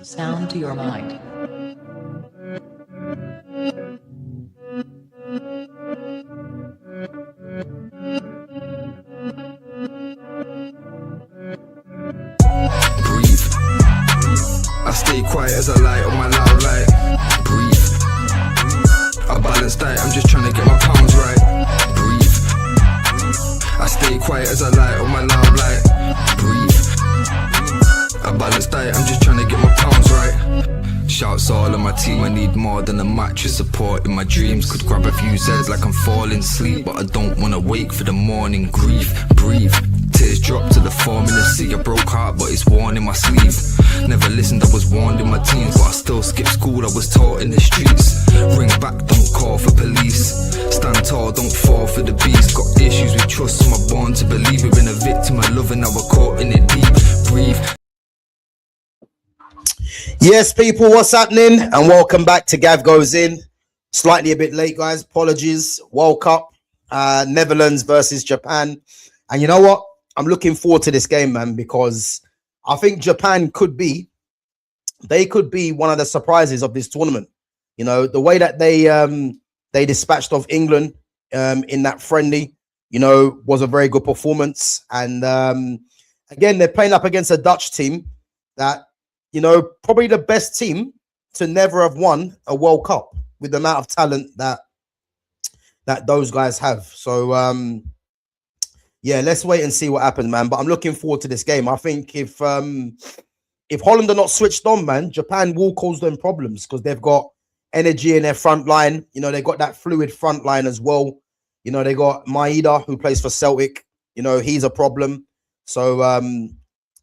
Sound to your mind. Breathe. I stay quiet as I light on my loud light. Breathe. I balance diet, I'm just trying to get my pounds right. Breathe. I stay quiet as I light on my loud light. Breathe. I balance diet, I'm just trying to get my pounds right. Shouts all on my team, I need more than a mattress support. In my dreams, could grab a few Zeds like I'm falling asleep, but I don't wanna wake for the morning. Grief, breathe. Tears drop to the form in the sea. I broke heart, but it's worn in my sleeve. Never listened, I was warned in my teens, but I still skipped school, I was taught in the streets. Ring back, don't call for police. Stand tall, don't fall for the beast. Got issues with trust, so I'm born to believe. We've been a victim of love and now we're caught in it deep. Breathe. Yes, people, what's happening? And welcome back to Gav Goes In. Slightly a bit late, guys. Apologies. World Cup, Netherlands versus Japan. And you know what? I'm looking forward to this game, man, because I think Japan could be one of the surprises of this tournament. You know, the way that they dispatched of England in that friendly, you know, was a very good performance. And again, they're playing up against a Dutch team that, you know, probably the best team to never have won a World Cup with the amount of talent that those guys have. So, yeah, let's wait and see what happens, man. But I'm looking forward to this game. I think if Holland are not switched on, man, Japan will cause them problems because they've got energy in their front line. You know, they got that fluid front line as well. You know, they got Maeda, who plays for Celtic. You know, he's a problem. So,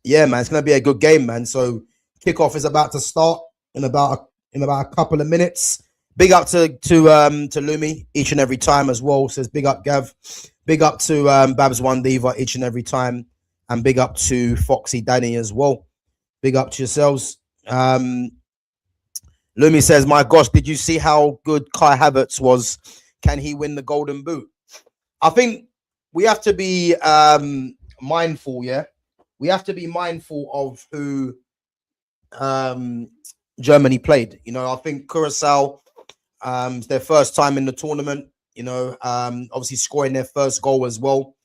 yeah, man, it's going to be a good game, man. So, kickoff is about to start in about a couple of minutes. Big up to Lumi each and every time as well. Says big up Gav. Big up to Babs One Diva each and every time. And big up to Foxy Danny as well. Big up to yourselves. Lumi says, my gosh, did you see how good Kai Havertz was? Can he win the Golden Boot? I think we have to be mindful, yeah? We have to be mindful of who Germany played. You know, I think Curacao, it's their first time in the tournament, you know, obviously scoring their first goal as well.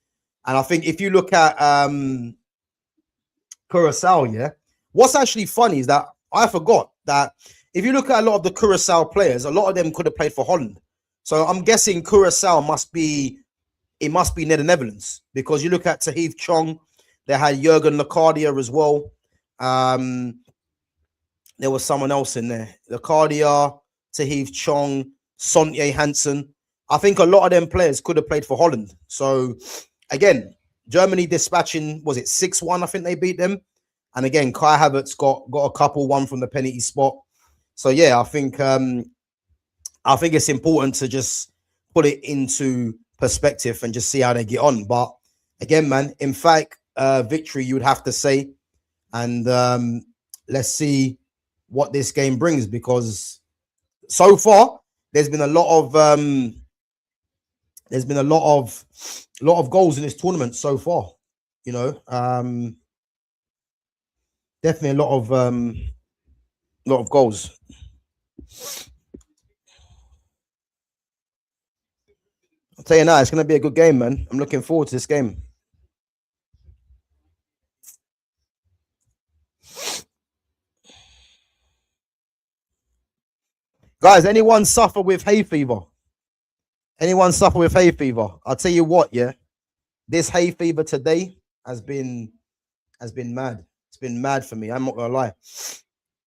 And I think if you look at Curacao, yeah, what's actually funny is that I forgot that if you look at a lot of the Curacao players, a lot of them could have played for Holland. So I'm guessing Curacao must be near the Netherlands, because you look at Tahith Chong, they had Jurgen Locadia as well. There was someone else in there. Locadia, Tahith Chong, Sonye Hansen. I think a lot of them players could have played for Holland. So, again, Germany dispatching, was it 6-1? I think they beat them. And again, Kai Havertz got a couple, one from the penalty spot. So, yeah, I think it's important to just put it into perspective and just see how they get on. But, again, man, in fact, victory, you would have to say. And let's see what this game brings, because so far there's been a lot of goals in this tournament so far. You know, definitely a lot of goals. I'll tell you now, it's going to be a good game, man. I'm looking forward to this game. Guys, anyone suffer with hay fever? Anyone suffer with hay fever? I'll tell you what, yeah. This hay fever today has been mad. It's been mad for me. I'm not gonna lie.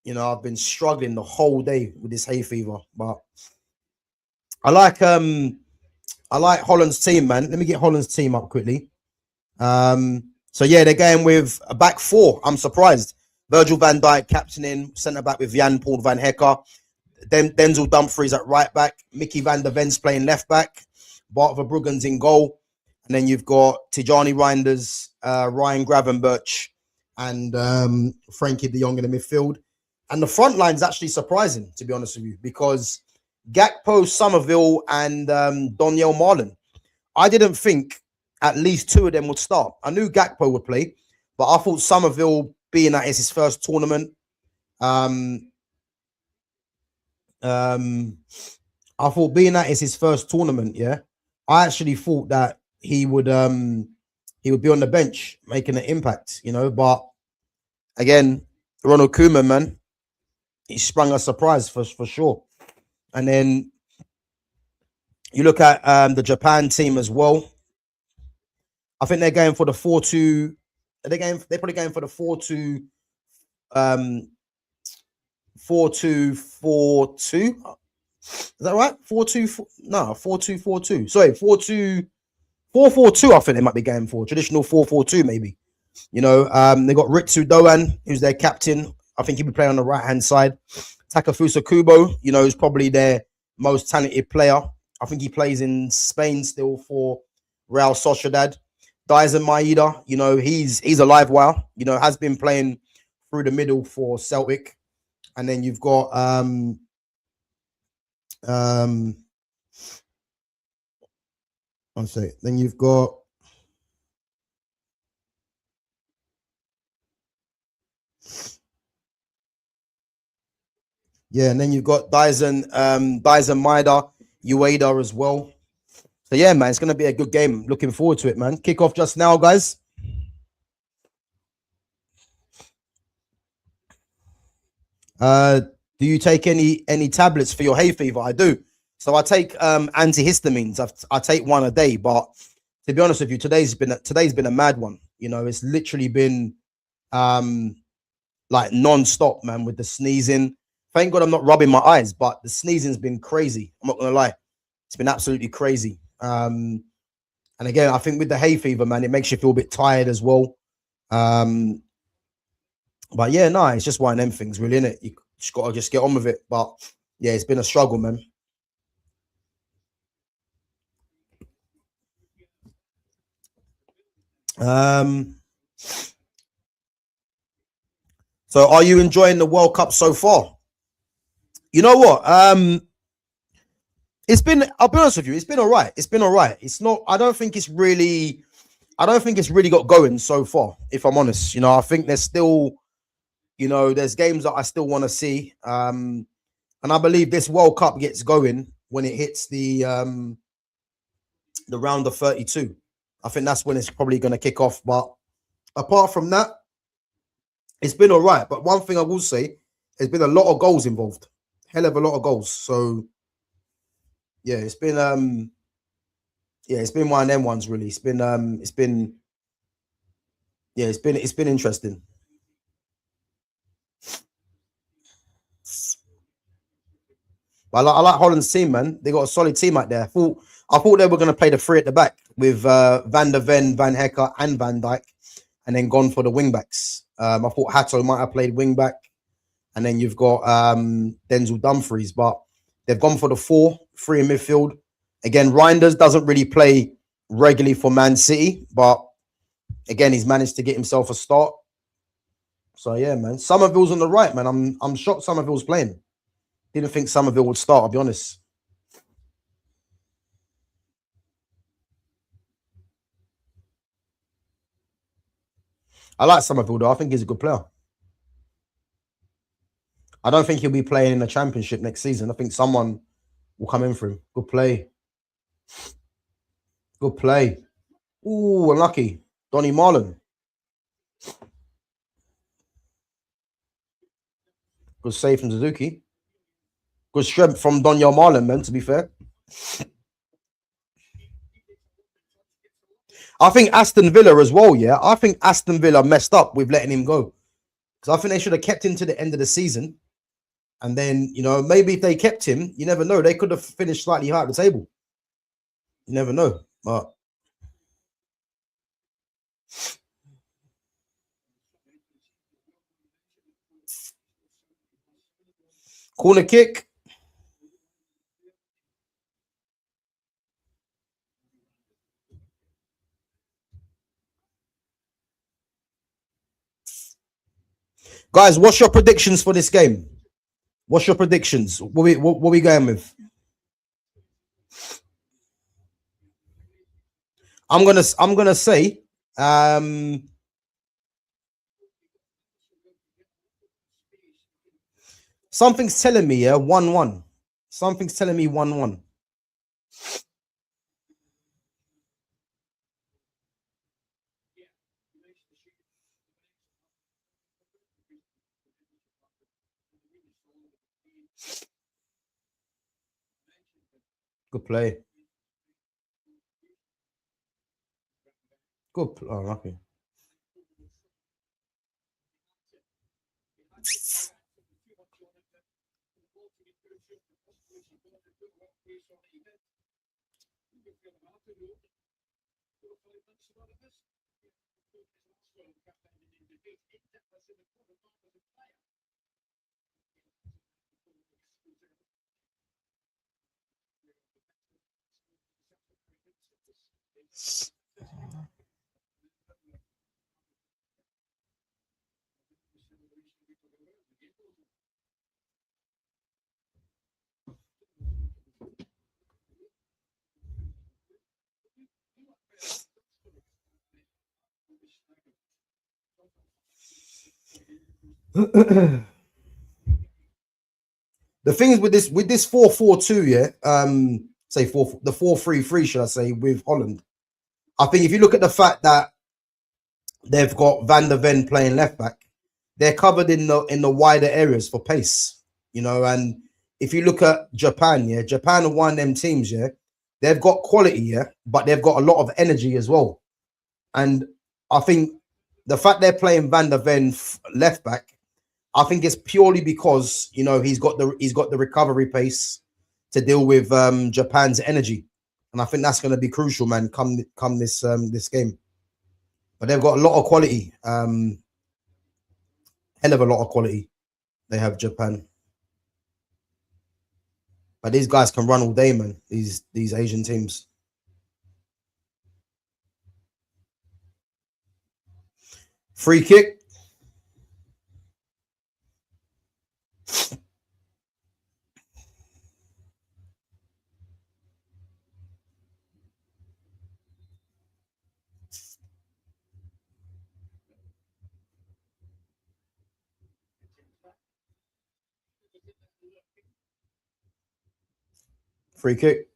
You know, I've been struggling the whole day with this hay fever. But I like Holland's team, man. Let me get Holland's team up quickly. So yeah, they're going with a back four. I'm surprised. Virgil van Dijk captaining, centre back with Jan Paul van Hecker. Denzel Dumfries at right back, Mickey van der Ven's playing left back, Bart Verbruggen's in goal, and then you've got Tijani Reinders, Ryan Gravenberch, and Frankie de Jong in the midfield. And the front line's actually surprising, to be honest with you, because Gakpo, Somerville, and Doniel Marlon. I didn't think at least two of them would start. I knew Gakpo would play, but I thought Somerville, being that it's his first tournament, um, um, I thought being that it's his first tournament, yeah, I actually thought that he would be on the bench making an impact, you know. But again, Ronald Koeman, man, he sprung a surprise for sure. And then you look at the Japan team as well. I think they're going for the 4-2. They're probably going for the 4-2, 4-2-4-2. Is that right? 4-2, no, 4-2-4-2. Sorry, 4-2-4-4-2. I think they might be going for traditional 4-4-2, maybe. You know, they got Ritsu Doan, who's their captain. I think he'll be playing on the right hand side. Takafusa Kubo, you know, is probably their most talented player. I think he plays in Spain still for Real Sociedad. Daisen Maeda, you know, he's a live wire. You know, has been playing through the middle for Celtic. And then you've got one sec. Then you've got and then you've got Daisen Maeda, Ueda as well. So yeah, man, it's gonna be a good game. Looking forward to it, man. Kick off just now, guys. Do you take any tablets for your hay fever? I do. So I take antihistamines. I take one a day, but to be honest with you, today's been a mad one. You know, it's literally been like non-stop, man, with the sneezing. Thank God I'm not rubbing my eyes, but the sneezing's been crazy. I'm not gonna lie, it's been absolutely crazy. And again, I think with the hay fever, man, it makes you feel a bit tired as well. But yeah, no, it's just one of them things, really, innit? You just gotta just get on with it. But yeah, it's been a struggle, man. So are you enjoying the World Cup so far? You know what? It's been, I'll be honest with you, it's been all right. It's been all right. It's not, I don't think it's really got going so far, if I'm honest. You know, I think there's still, you know, there's games that I still want to see. And I believe this World Cup gets going when it hits the round of 32. I think that's when it's probably going to kick off. But apart from that, it's been all right. But one thing I will say, there's been a lot of goals involved. Hell of a lot of goals. So yeah, it's been one of them ones, really. It's been interesting. But I like Holland's team, man. They got a solid team out there. I thought they were going to play the three at the back with Van der Ven, Van Hecker, and Van Dijk, and then gone for the wing backs. I thought Hato might have played wing back, and then you've got Denzel Dumfries, but they've gone for the 4-3 in midfield. Again, Reinders doesn't really play regularly for Man City, but again, he's managed to get himself a start. So yeah, man. Somerville's on the right, man. I'm shocked Somerville's playing. Didn't think Somerville would start, I'll be honest. I like Somerville, though. I think he's a good player. I don't think he'll be playing in the Championship next season. I think someone will come in for him. Good play. Good play. Ooh, unlucky. Donny Marlon. Good save from Suzuki. Good strength from Donny Marlon, man, to be fair. I think Aston Villa as well, yeah. I think Aston Villa messed up with letting him go. Because I think they should have kept him to the end of the season. And then, you know, maybe if they kept him, you never know. They could have finished slightly higher at the table. You never know. But corner kick. Guys, what's your predictions for this game? What's your predictions? What we going with? I'm gonna say something's telling me, yeah, 1-1. Something's telling me 1-1. Good play. Oh, okay. The thing is with this 4-4-2, yeah, say the 4-3-3, should I say, with Holland. I think if you look at the fact that they've got Van der Ven playing left back, they're covered in the wider areas for pace, you know. And if you look at Japan, yeah, Japan are one of them teams, yeah, they've got quality, yeah, but they've got a lot of energy as well. And I think the fact they're playing Van der Ven left back, I think it's purely because, you know, he's got the recovery pace to deal with Japan's energy, and I think that's going to be crucial, man. Come this game, but they've got a lot of quality, hell of a lot of quality. They have Japan, but these guys can run all day, man. These Asian teams. Free kick. Free kick.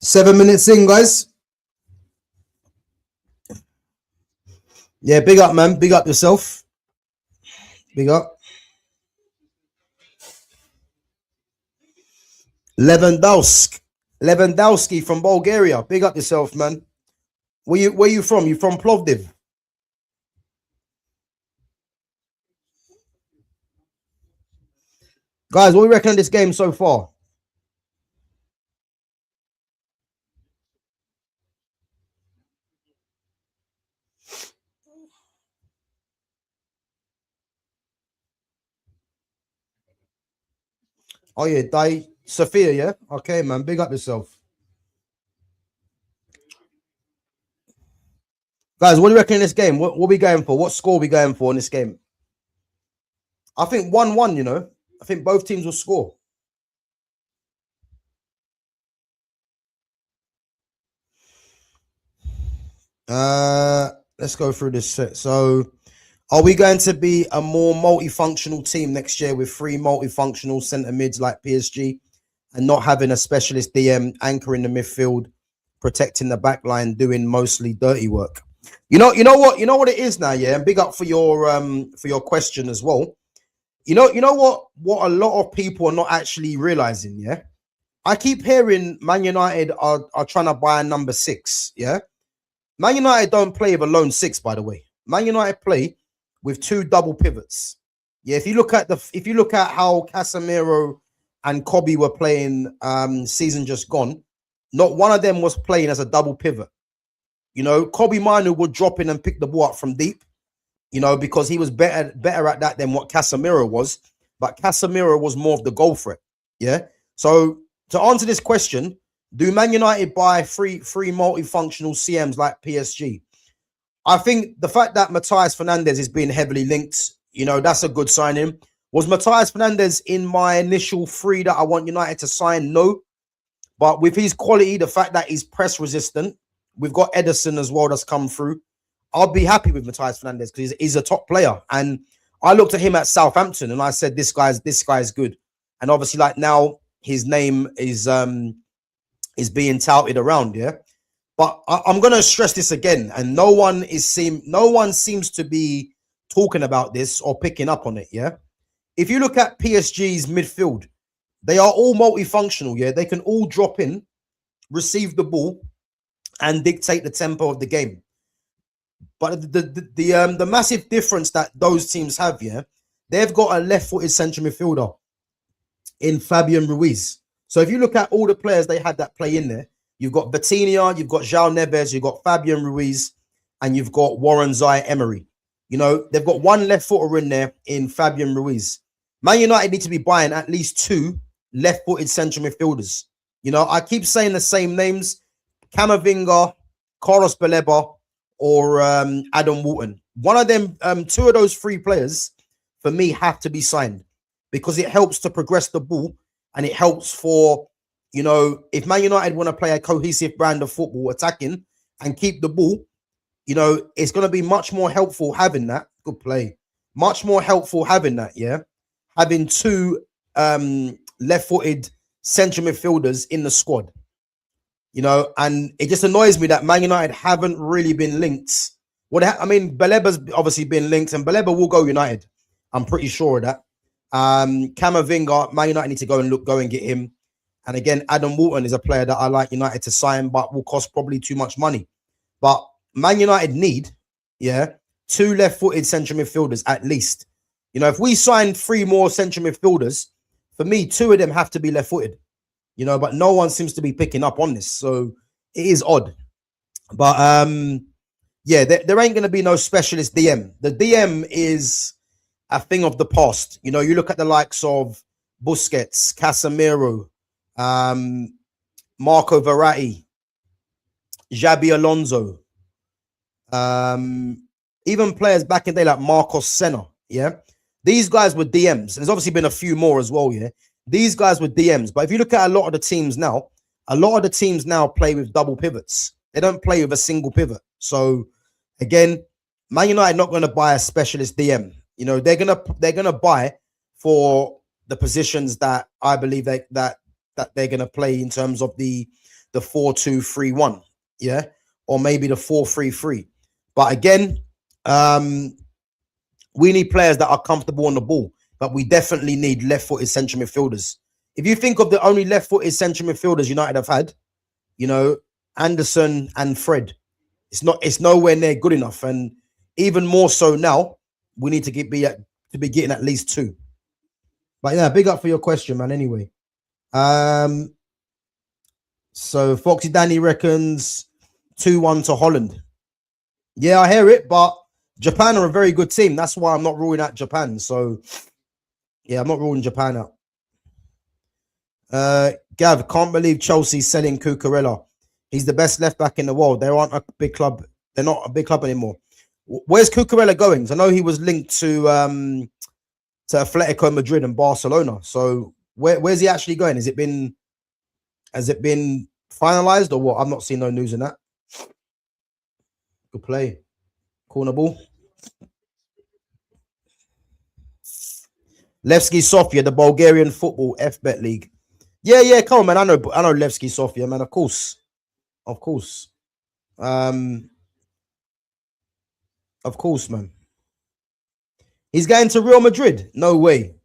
Seven-minutes in, guys. Yeah, big up, man. Big up yourself. Big up. Lewandowski from Bulgaria. Big up yourself, man. Where you from? You from Plovdiv? Guys, what do we reckon of this game so far? Oh yeah, Sophia, yeah? Okay, man. Big up yourself. Guys, what do you reckon in this game? What we going for? What score we going for in this game? I think 1-1, you know. I think both teams will score. Let's go through this set. So, are we going to be a more multifunctional team next year with 3 multifunctional centre mids like PSG and not having a specialist DM anchoring the midfield, protecting the back line, doing mostly dirty work? You know what it is now, yeah. And big up for your question as well. You know what a lot of people are not actually realizing, yeah. I keep hearing Man United are trying to buy a number 6. Yeah. Man United don't play with a lone 6, by the way. Man United play with 2 double pivots. Yeah, if you look at how Casemiro and Kobe were playing season just gone, not one of them was playing as a double pivot. You know, Kobe Manu would drop in and pick the ball up from deep, you know, because he was better at that than what Casemiro was. But Casemiro was more of the goal threat. Yeah. So to answer this question, do Man United buy three multifunctional CMs like PSG? I think the fact that Matthias Fernandes is being heavily linked, you know, that's a good signing. Was Matthias Fernandes in my initial 3 that I want United to sign? No. But with his quality, the fact that he's press resistant, we've got Edison as well that's come through. I'll be happy with Matthias Fernandes because he's a top player. And I looked at him at Southampton and I said, this guy's good. And obviously, like now, his name is being touted around, yeah. But I'm gonna stress this again, and no one seems to be talking about this or picking up on it, yeah. If you look at PSG's midfield, they are all multifunctional, yeah. They can all drop in, receive the ball, and dictate the tempo of the game. But the massive difference that those teams have, yeah, they've got a left-footed central midfielder in Fabian Ruiz. So if you look at all the players they had that play in there, you've got Vitinha, you've got João Neves, you've got Fabian Ruiz, and you've got Warren Zaire-Emery. You know, they've got one left footer in there in Fabian Ruiz. Man United need to be buying at least 2 left-footed central midfielders. You know, I keep saying the same names: Camavinga, Carlos Baleba, or Adam Wharton. One of them, 2 of those 3 players, for me, have to be signed because it helps to progress the ball and it helps for, you know, if Man United want to play a cohesive brand of football, attacking and keep the ball, you know, it's going to be much more helpful having that. Good play. Much more helpful having that, yeah. Having 2 left-footed central midfielders in the squad. You know, and it just annoys me that Man United haven't really been linked. I mean, Baleba's obviously been linked, and Baleba will go United. I'm pretty sure of that. Camavinga, Man United need to go and get him. And again, Adam Wharton is a player that I like United to sign, but will cost probably too much money. But Man United need, yeah, 2 left-footed central midfielders at least. You know, if we sign 3 more central midfielders, for me, 2 of them have to be left-footed. You know, but no one seems to be picking up on this, so it is odd. But yeah, there ain't going to be no specialist DM. The DM is a thing of the past. You know, you look at the likes of Busquets, Casemiro, Marco Verratti, Xabi Alonso, even players back in the day like Marcos Senna. Yeah, these guys were DMs. There's obviously been a few more as well. Yeah. These guys were DMs, but if you look at a lot of the teams now play with double pivots. They don't play with a single pivot. So again, Man United not going to buy a specialist DM. You know, they're gonna buy for the positions that I believe that they're gonna play in terms of the 4-2-3-1, yeah, or maybe the 4-3-3. But again, we need players that are comfortable on the ball. But we definitely need left-footed central midfielders. If you think of the only left-footed central midfielders United have had, you know, Anderson and Fred, it's nowhere near good enough. And even more so now, we need to be getting at least 2. But yeah, big up for your question, man. Anyway, so Foxy Danny reckons 2-1 to Holland. Yeah, I hear it, but Japan are a very good team. That's why I'm not ruling out Japan. So yeah, I'm not ruling Japan out. Gav, can't believe Chelsea's selling Cucurella. He's the best left back in the world. They aren't a big club. They're not a big club anymore. Where's Cucurella going? I know he was linked to Atletico Madrid and Barcelona. So where's he actually going? Has it been finalized or what? I've not seen no news in that. Good play. Corner ball. Levski Sofia, the Bulgarian football FBet league. Yeah, come on, man. I know Levski Sofia, man. Of course. Of course, man. He's going to Real Madrid. No way.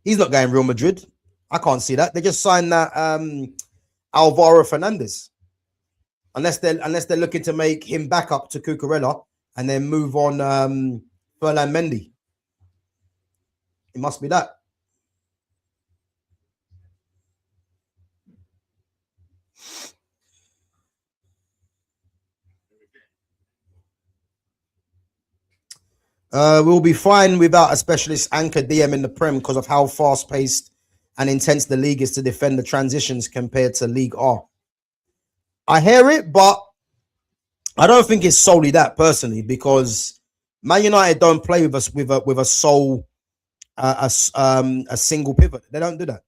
He's not going Real Madrid. I can't see that. They just signed that Alvaro Fernandez. Unless they're looking to make him back up to Cucurella and then move on Ferland Mendy. It must be that. We'll be fine without a specialist anchor DM in the Prem because of how fast-paced and intense the league is to defend the transitions compared to League R. I hear it, but I don't think it's solely that personally, because Man United don't play with us with a sole a single pivot. They don't do that.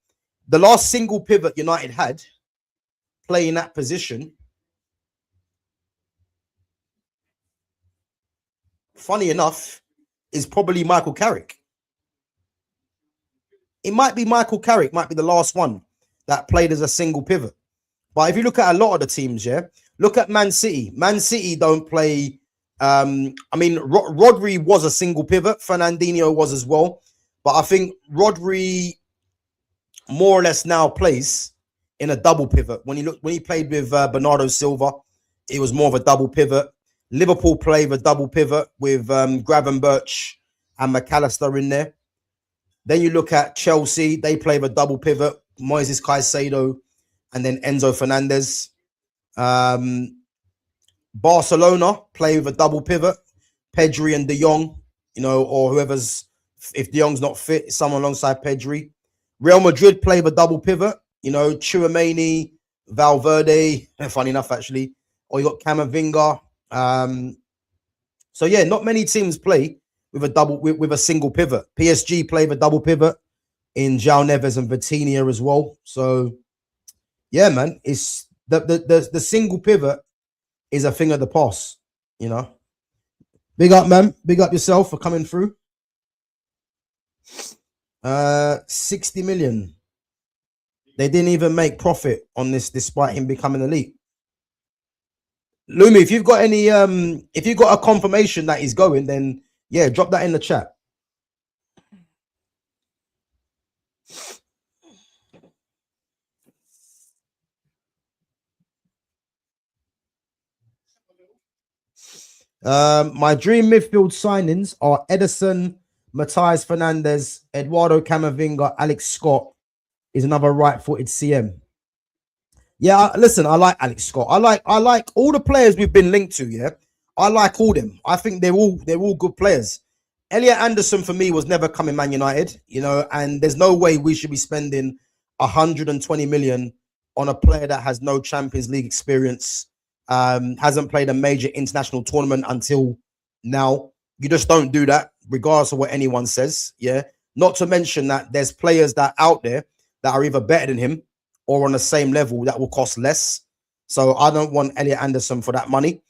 The last single pivot United had playing that position, funny enough, is probably Michael Carrick. It might be Michael Carrick, might be the last one that played as a single pivot. But if you look at a lot of the teams, yeah, look at Man City. Man City don't play. I mean, Rodri was a single pivot. Fernandinho was as well. But I think Rodri more or less now plays in a double pivot. When he played with Bernardo Silva, it was more of a double pivot. Liverpool played a double pivot with Gravenberch and McAllister in there. Then you look at Chelsea, they play with a double pivot, Moises Caicedo and then Enzo Fernandez. Barcelona play with a double pivot, Pedri and De Jong, you know, or whoever's, if De Jong's not fit, someone alongside Pedri. Real Madrid play with a double pivot, you know, Tchouaméni, Valverde, funny enough, actually, or you got Camavinga. So yeah, not many teams play with a double with a single pivot. PSG play with a double pivot in João Neves and Vitinha as well. So yeah, man, it's the single pivot is a thing of the past, you know. Big up, man. Big up yourself for coming through. 60 million. They didn't even make profit on this despite him becoming elite. Lumi, if you've got any if you've got a confirmation that he's going, then yeah, drop that in the chat. My dream midfield signings are Ederson, Matthias Fernandez, Eduardo Camavinga, Alex Scott is another right-footed CM. Yeah, listen, I like Alex Scott. I like all the players we've been linked to. Yeah, I like all them. I think they're all good players. Elliot Anderson for me was never coming Man United, you know, and there's no way we should be spending 120 million on a player that has no Champions League experience, hasn't played a major international tournament until now. You just don't do that, regardless of what anyone says. Yeah, not to mention that there's players that are out there that are either better than him or on the same level that will cost less. So I don't want Elliot Anderson for that money.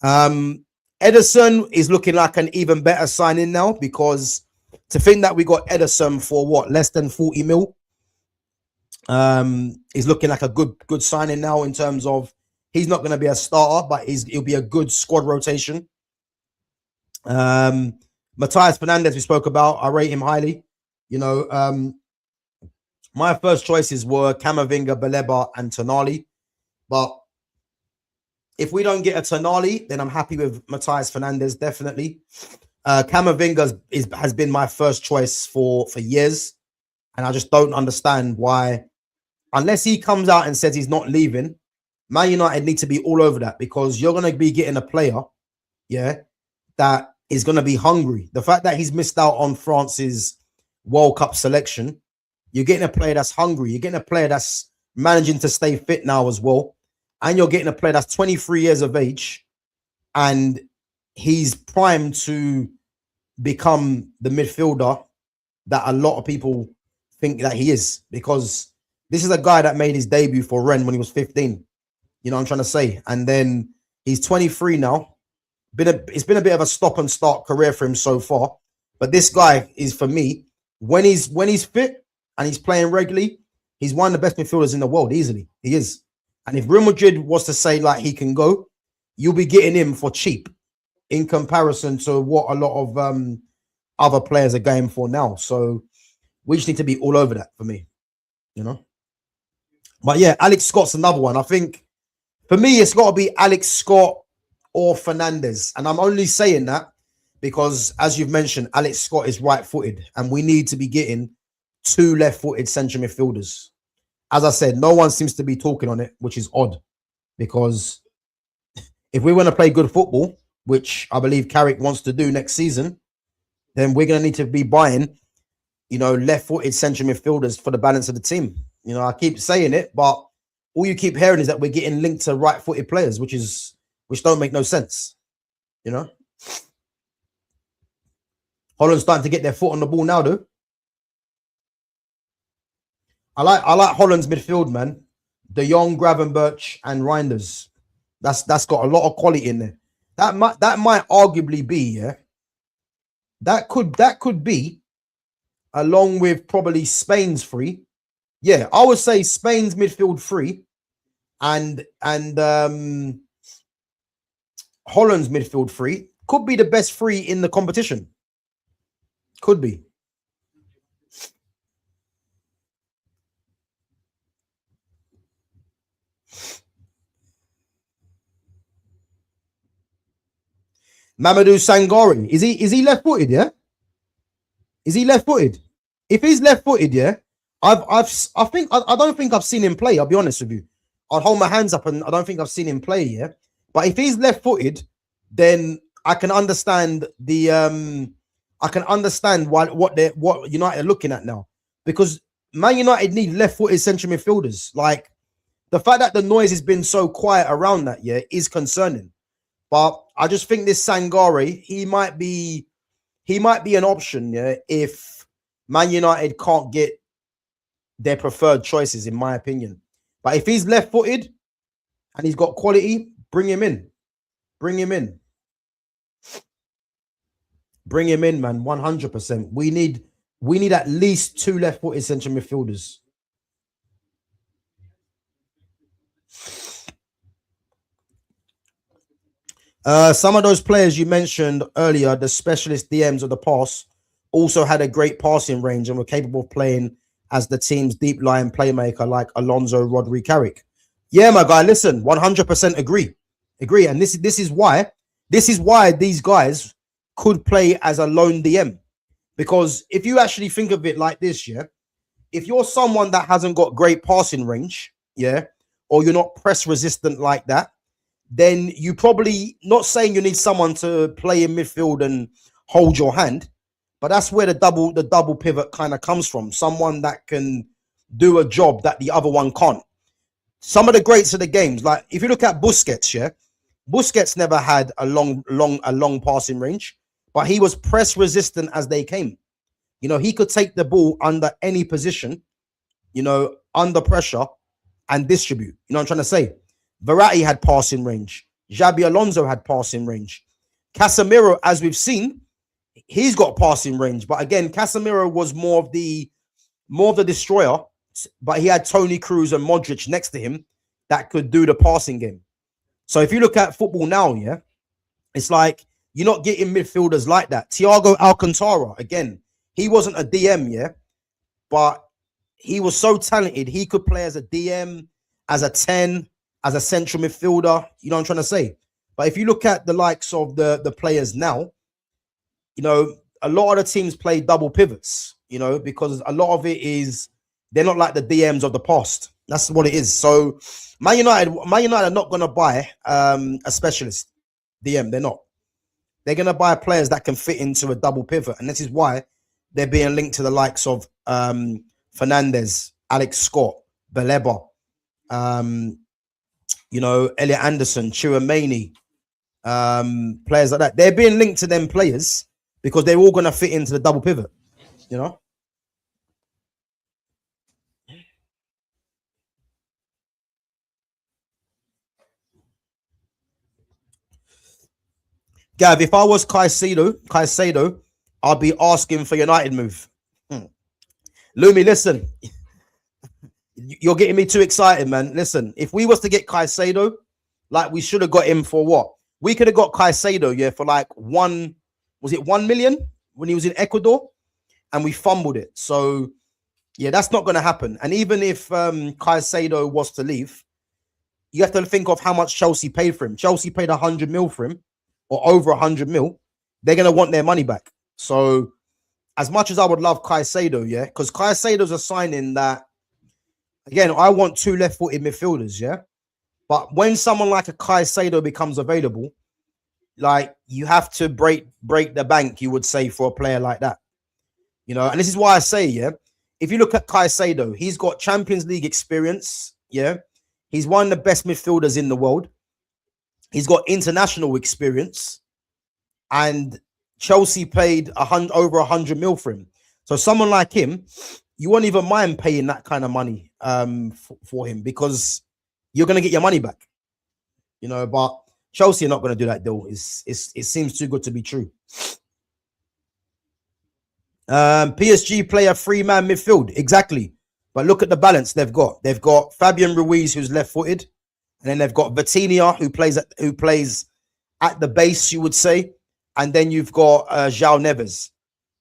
Ederson is looking like an even better signing now, because to think that we got Ederson for what, less than 40 mil, is looking like a good signing now, in terms of he's not going to be a starter, but he'll be a good squad rotation. Matthias Fernandez, we spoke about, I rate him highly. You know, my first choices were Camavinga, Baleba, and Tonali. But if we don't get a Tonali, then I'm happy with Matthias Fernandez, definitely. Camavinga has been my first choice for years. And I just don't understand why, unless he comes out and says he's not leaving, Man United need to be all over that, because you're going to be getting a player, yeah, that is going to be hungry. The fact that he's missed out on France's World Cup selection, you're getting a player that's hungry. You're getting a player that's managing to stay fit now as well. And you're getting a player that's 23 years of age, and he's primed to become the midfielder that a lot of people think that he is, because this is a guy that made his debut for Rennes when he was 15. You know what I'm trying to say? And then he's 23 now. It's been a bit of a stop and start career for him so far. But this guy is, for me, when he's fit and he's playing regularly, he's one of the best midfielders in the world, easily. He is. And if Real Madrid was to say like he can go, you'll be getting him for cheap in comparison to what a lot of other players are going for now. So we just need to be all over that for me. you know. But yeah, Alex Scott's another one. I think for me, it's got to be Alex Scott or Fernandez. And I'm only saying that because, as you've mentioned, Alex Scott is right-footed, and we need to be getting two left-footed central midfielders. As I said, no one seems to be talking on it, which is odd, because if we want to play good football, which I believe Carrick wants to do next season, then we're going to need to be buying, you know, left-footed central midfielders for the balance of the team. You know, I keep saying it, but all you keep hearing is that we're getting linked to right-footed players, which don't make no sense. You know, Holland's starting to get their foot on the ball now, though. I like Holland's midfield, man. De Jong, Gravenberch, and Reinders. That's got a lot of quality in there. That might arguably be, yeah. That could be, along with probably Spain's three. Yeah, I would say Spain's midfield three, and Holland's midfield three could be the best three in the competition. Could be. Mamadou Sangare. Is he left-footed, yeah? Is he left-footed? If he's left-footed, yeah, I don't think I've seen him play, I'll be honest with you. I'll hold my hands up, and I don't think I've seen him play, yeah. But if he's left-footed, then I can understand the what United are looking at now. Because Man United need left-footed central midfielders. Like, the fact that the noise has been so quiet around that, yeah, is concerning. But I just think this Sangare, he might be an option, yeah, if Man United can't get their preferred choices, in my opinion. But if he's left-footed and he's got quality, bring him in. Bring him in. Bring him in, man. 100%. We need at least two left-footed central midfielders. Some of those players you mentioned earlier, the specialist DMs of the pass, also had a great passing range and were capable of playing as the team's deep line playmaker, like Alonso, Rodri, Carrick. Yeah, my guy. Listen, 100% agree. And this is why these guys could play as a lone DM, because if you actually think of it like this, yeah, if you're someone that hasn't got great passing range, yeah, or you're not press resistant like that, then you probably, not saying you need someone to play in midfield and hold your hand, but that's where the double pivot kind of comes from. Someone that can do a job that the other one can't. Some of the greats of the games, like if you look at Busquets, yeah, Busquets never had a long passing range, but he was press resistant as they came. You know, he could take the ball under any position, you know, under pressure, and distribute. You know what I'm trying to say? Verratti had passing range. Xabi Alonso had passing range. Casemiro, as we've seen, he's got passing range. But again, Casemiro was more of the destroyer, but he had Toni Kroos and Modric next to him that could do the passing game. So if you look at football now, yeah, it's like you're not getting midfielders like that. Thiago Alcantara, again, he wasn't a DM, yeah, but he was so talented. He could play as a DM, as a 10, as a central midfielder. You know what I'm trying to say? But if you look at the likes of the players now, you know, a lot of the teams play double pivots, you know, because a lot of it is they're not like the DMs of the past. That's what it is. So Man United are not going to buy a specialist DM. They're not. They're going to buy players that can fit into a double pivot. And this is why they're being linked to the likes of Fernandez, Alex Scott, Baleba, you know, Elliot Anderson, Chouameni, players like that. They're being linked to them players because they're all going to fit into the double pivot, you know. Gav, if I was Caicedo, I'd be asking for United move. Lumi, listen, you're getting me too excited, man. Listen, if we was to get Caicedo, like we should have got him for what? We could have got Caicedo, yeah, for like 1 million when he was in Ecuador, and we fumbled it. So Yeah, that's not going to happen. And even if Caicedo was to leave, you have to think of how much Chelsea paid for him. Chelsea paid 100 mil for him, or over 100 mil. They're going to want their money back. So as much as I would love Caicedo, yeah, because Caicedo's a signing that, again, I want two left-footed midfielders, yeah. But when someone like a Caicedo becomes available, like, you have to break the bank, you would say, for a player like that. You know, and this is why I say, yeah, if you look at Caicedo, he's got Champions League experience, yeah. He's one of the best midfielders in the world. He's got international experience, and Chelsea paid over 100 mil for him. So someone like him, you won't even mind paying that kind of money for him, because you're going to get your money back. You know, but Chelsea are not going to do that deal. It seems too good to be true. PSG play a 3-man midfield, exactly. But look at the balance they've got. They've got Fabian Ruiz, who's left-footed, and then they've got Vitinha, who plays at the base, you would say, and then you've got João Neves.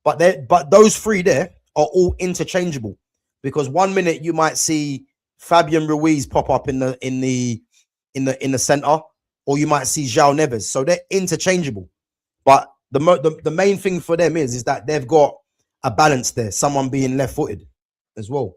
But those three there are all interchangeable, because 1 minute you might see Fabian Ruiz pop up in the center, or you might see João Neves. So they're interchangeable. But the main thing for them is that they've got a balance there, someone being left-footed as well.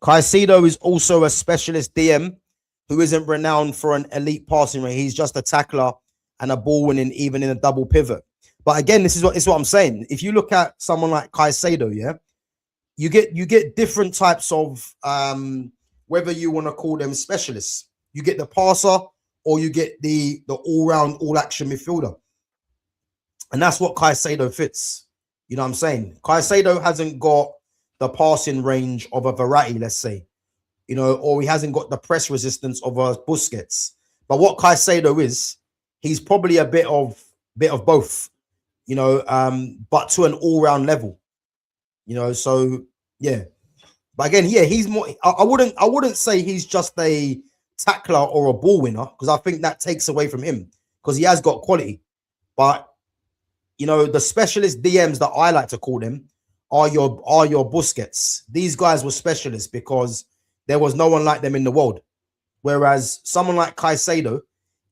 Caicedo is also a specialist DM who isn't renowned for an elite passing rate. He's just a tackler and a ball winning, even in a double pivot. But again, this is what I'm saying. If you look at someone like Caicedo, yeah, you get different types of whether you want to call them specialists. You get the passer, or you get the all-round, all-action midfielder. And that's what Caicedo fits. You know what I'm saying? Caicedo hasn't got the passing range of a Verratti, let's say, you know, or he hasn't got the press resistance of a Busquets. But what Caicedo is, he's probably a bit of both, you know, but to an all-round level, you know. So yeah, but again, yeah, he's more. I wouldn't say he's just a tackler or a ball winner, because I think that takes away from him, because he has got quality. But you know, the specialist DMs that I like to call them are your Busquets. These guys were specialists because there was no one like them in the world. Whereas someone like Caicedo,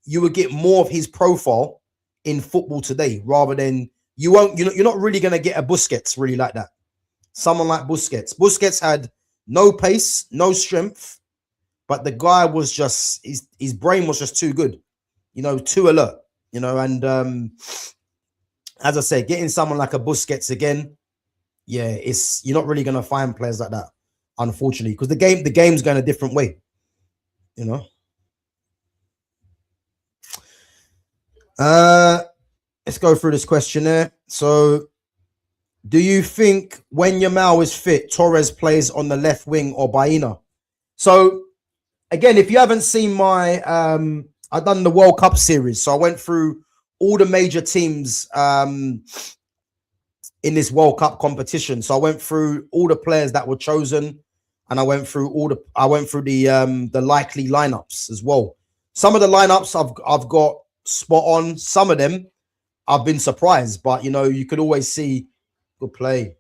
you would get more of his profile in football today, rather than you're not really going to get a Busquets really like that. Someone like Busquets. Busquets had no pace, no strength, but the guy was just, his brain was just too good, you know, too alert, you know. And as I said, getting someone like a Busquets again, yeah, you're not really going to find players like that, unfortunately, because the game's going a different way, you know. Let's go through this questionnaire. So, do you think when Yamal is fit, Torres plays on the left wing or Baena? So, again, if you haven't seen my, I've done the World Cup series, so I went through all the major teams in this World Cup competition. So I went through all the players that were chosen, and I went through the likely lineups as well. Some of the lineups I've got spot on. Some of them I've been surprised, but you know, you could always see good play.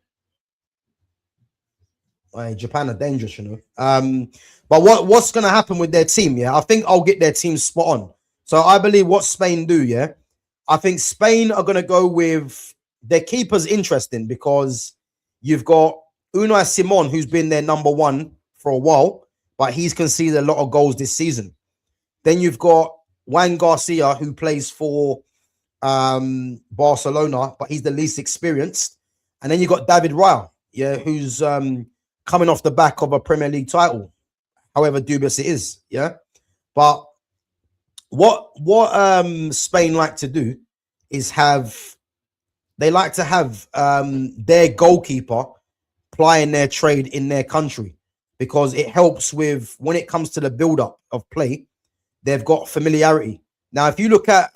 Japan are dangerous, you know. But what's going to happen with their team? Yeah, I think I'll get their team spot on. So I believe what Spain do. Yeah, I think Spain are going to go with their keeper's interesting, because you've got Unai Simon, who's been their number one for a while, but he's conceded a lot of goals this season. Then you've got Juan Garcia, who plays for Barcelona, but he's the least experienced. And then you've got David Raya, yeah, who's coming off the back of a Premier League title, however dubious it is, yeah. But what Spain like to do is they like to have their goalkeeper plying their trade in their country, because it helps with, when it comes to the build-up of play, they've got familiarity. Now, if you look at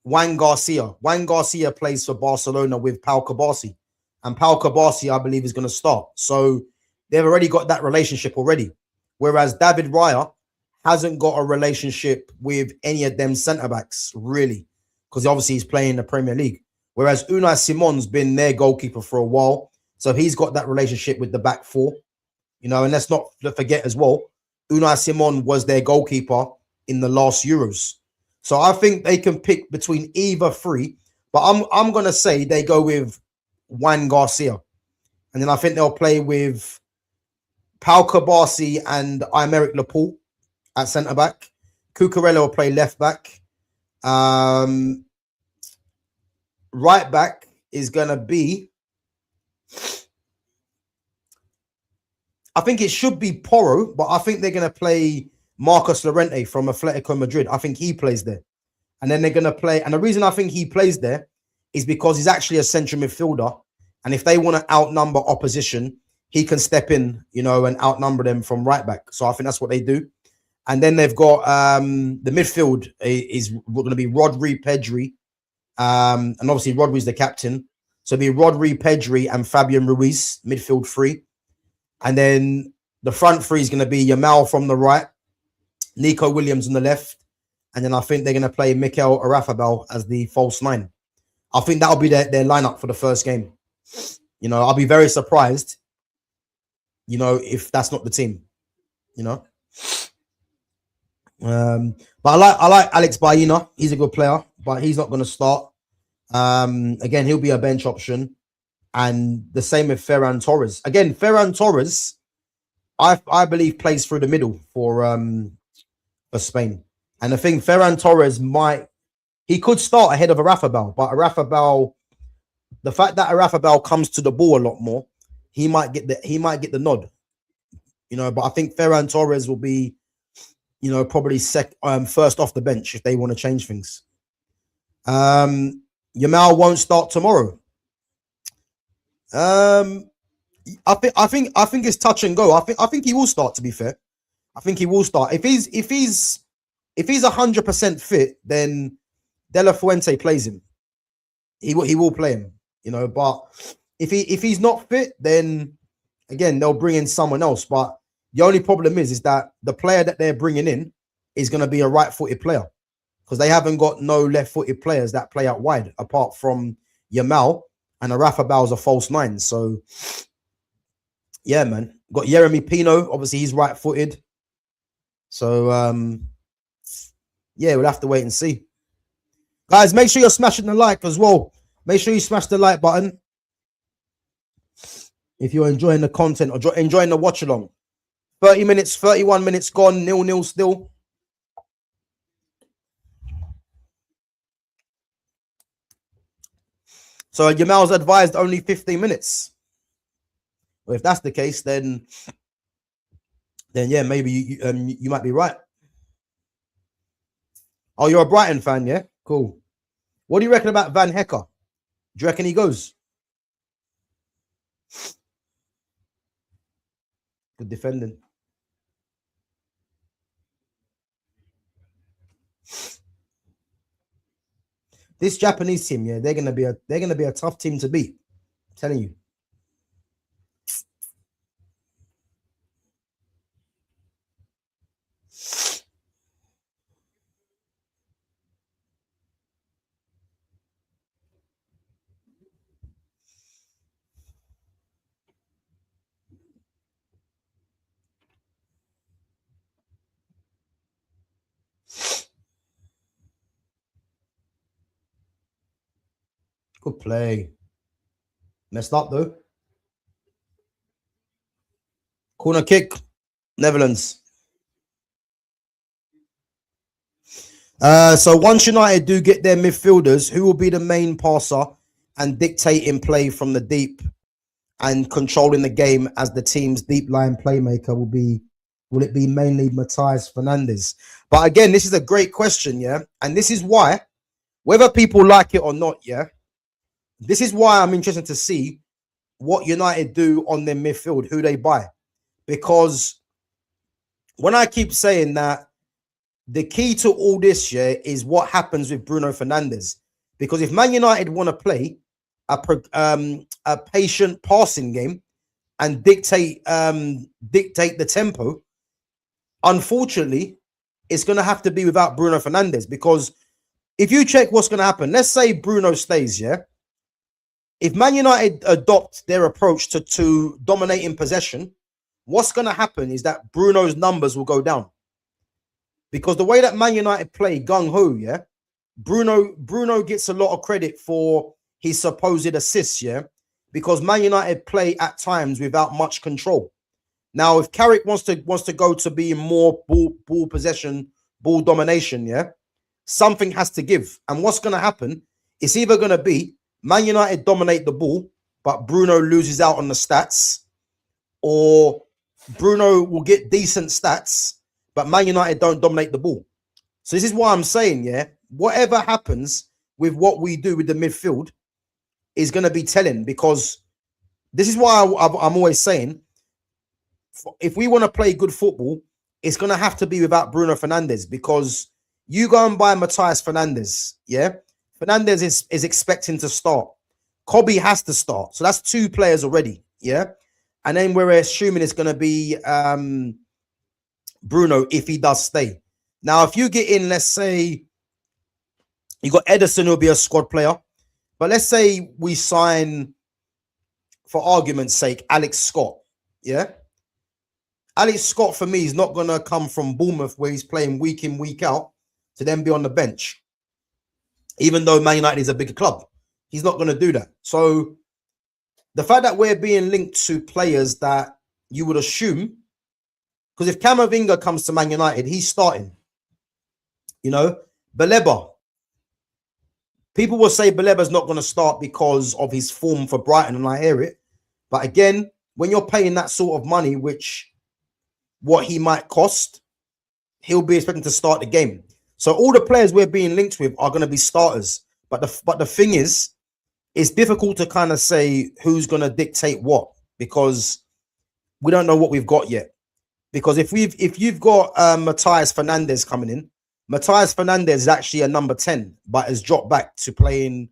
Juan Garcia plays for Barcelona with Pau Kabasi, and Pau Kabasi, I believe, is going to start. So they've already got that relationship already. Whereas David Raya hasn't got a relationship with any of them centre-backs, really, because obviously he's playing in the Premier League. Whereas Unai Simon's been their goalkeeper for a while, so he's got that relationship with the back four. You know, and let's not forget as well, Unai Simon was their goalkeeper in the last Euros. So I think they can pick between either three, but I'm gonna say they go with Juan Garcia, and then I think they'll play with Pau Kabasi and Aymeric Laporte at centre back. Cucurella will play left back. Right back is gonna be, I think it should be Porro, but I think they're gonna play Marcos Llorente from Atletico Madrid. I think he plays there. And then they're going to play. And the reason I think he plays there is because he's actually a central midfielder. And if they want to outnumber opposition, he can step in, you know, and outnumber them from right back. So I think that's what they do. And then they've got the midfield is going to be Rodri, Pedri. And obviously Rodri's the captain. So it'll be Rodri, Pedri, and Fabian Ruiz, midfield three. And then the front three is going to be Yamal from the right, Nico Williams on the left. And then I think they're going to play Mikel Arafabal as the false nine. I think that'll be their lineup for the first game. You know, I'll be very surprised, you know, if that's not the team, you know. But I like Alex Baena. He's a good player, but he's not going to start. Again, he'll be a bench option. And the same with Ferran Torres. Again, Ferran Torres, I believe, plays through the middle for Spain. And I think Ferran Torres he could start ahead of Arafabal, but Arafabal, the fact that Arafabal comes to the ball a lot more, he might get the nod, you know. But I think Ferran Torres will be, you know, probably first off the bench if they want to change things. Yamal won't start tomorrow. I think it's touch and go. I think he will start. To be fair, I think he will start if he's 100% fit. Then De La Fuente plays him. He will play him, you know. But if he's not fit, then again they'll bring in someone else. But the only problem is that the player that they're bringing in is going to be a right-footed player because they haven't got no left-footed players that play out wide apart from Yamal, and Arafabal's a false nine. So yeah, man, got Yeremy Pino. Obviously, he's right-footed. So yeah, we'll have to wait and see. Guys, make sure you're smashing the like as well. Make sure you smash the like button if you're enjoying the content or enjoying the watch along. 30 minutes, 31 minutes gone, 0-0 still. So Yamal's advised only 15 minutes. Well, if that's the case, then yeah, maybe you might be right. Oh, you're a Brighton fan, yeah? Cool. What do you reckon about Van Hecker? Do you reckon he goes? Good defending. This Japanese team, yeah, they're gonna be a tough team to beat. I'm telling you. Good play. Messed up though. Corner kick, Netherlands. So once United do get their midfielders, who will be the main passer and dictating play from the deep and controlling the game as the team's deep line playmaker will it be mainly Matthias Fernandes? But again, this is a great question, yeah? And this is why, whether people like it or not, yeah, this is why I'm interested to see what United do on their midfield, who they buy. Because when I keep saying that the key to all this, yeah, is what happens with Bruno Fernandes. Because if Man United want to play a patient passing game, and dictate the tempo, unfortunately, it's going to have to be without Bruno Fernandes. Because if you check what's going to happen, let's say Bruno stays, yeah. If Man United adopt their approach to dominating possession, what's going to happen is that Bruno's numbers will go down. Because the way that Man United play gung-ho, yeah, Bruno gets a lot of credit for his supposed assists, yeah, because Man United play at times without much control. Now, if Carrick wants to go to being more ball possession, ball domination, yeah, something has to give. And what's going to happen? It's either going to be Man United dominate the ball, but Bruno loses out on the stats, or Bruno will get decent stats, but Man United don't dominate the ball. So this is why I'm saying, yeah, whatever happens with what we do with the midfield is going to be telling, because this is why I'm always saying, if we want to play good football, it's going to have to be without Bruno Fernandes, because you go and buy Matthias Fernandes, yeah? Fernandes is expecting to start. Kobe has to start. So that's 2 players already, yeah? And then we're assuming it's going to be Bruno if he does stay. Now, if you get in, let's say, you got Ederson, who'll be a squad player. But let's say we sign, for argument's sake, Alex Scott, yeah? Alex Scott, for me, is not going to come from Bournemouth, where he's playing week in, week out, to then be on the bench. Even though Man United is a bigger club, he's not going to do that. So the fact that we're being linked to players that you would assume, because if Camavinga comes to Man United, he's starting. You know, Baleba. People will say Baleba's not going to start because of his form for Brighton, and I hear it. But again, when you're paying that sort of money, which what he might cost, he'll be expecting to start the game. So all the players we're being linked with are going to be starters. But the thing is, it's difficult to kind of say who's going to dictate what, because we don't know what we've got yet. Because if you've got Matthias Fernandes coming in, Matthias Fernandes is actually a number 10, but has dropped back to playing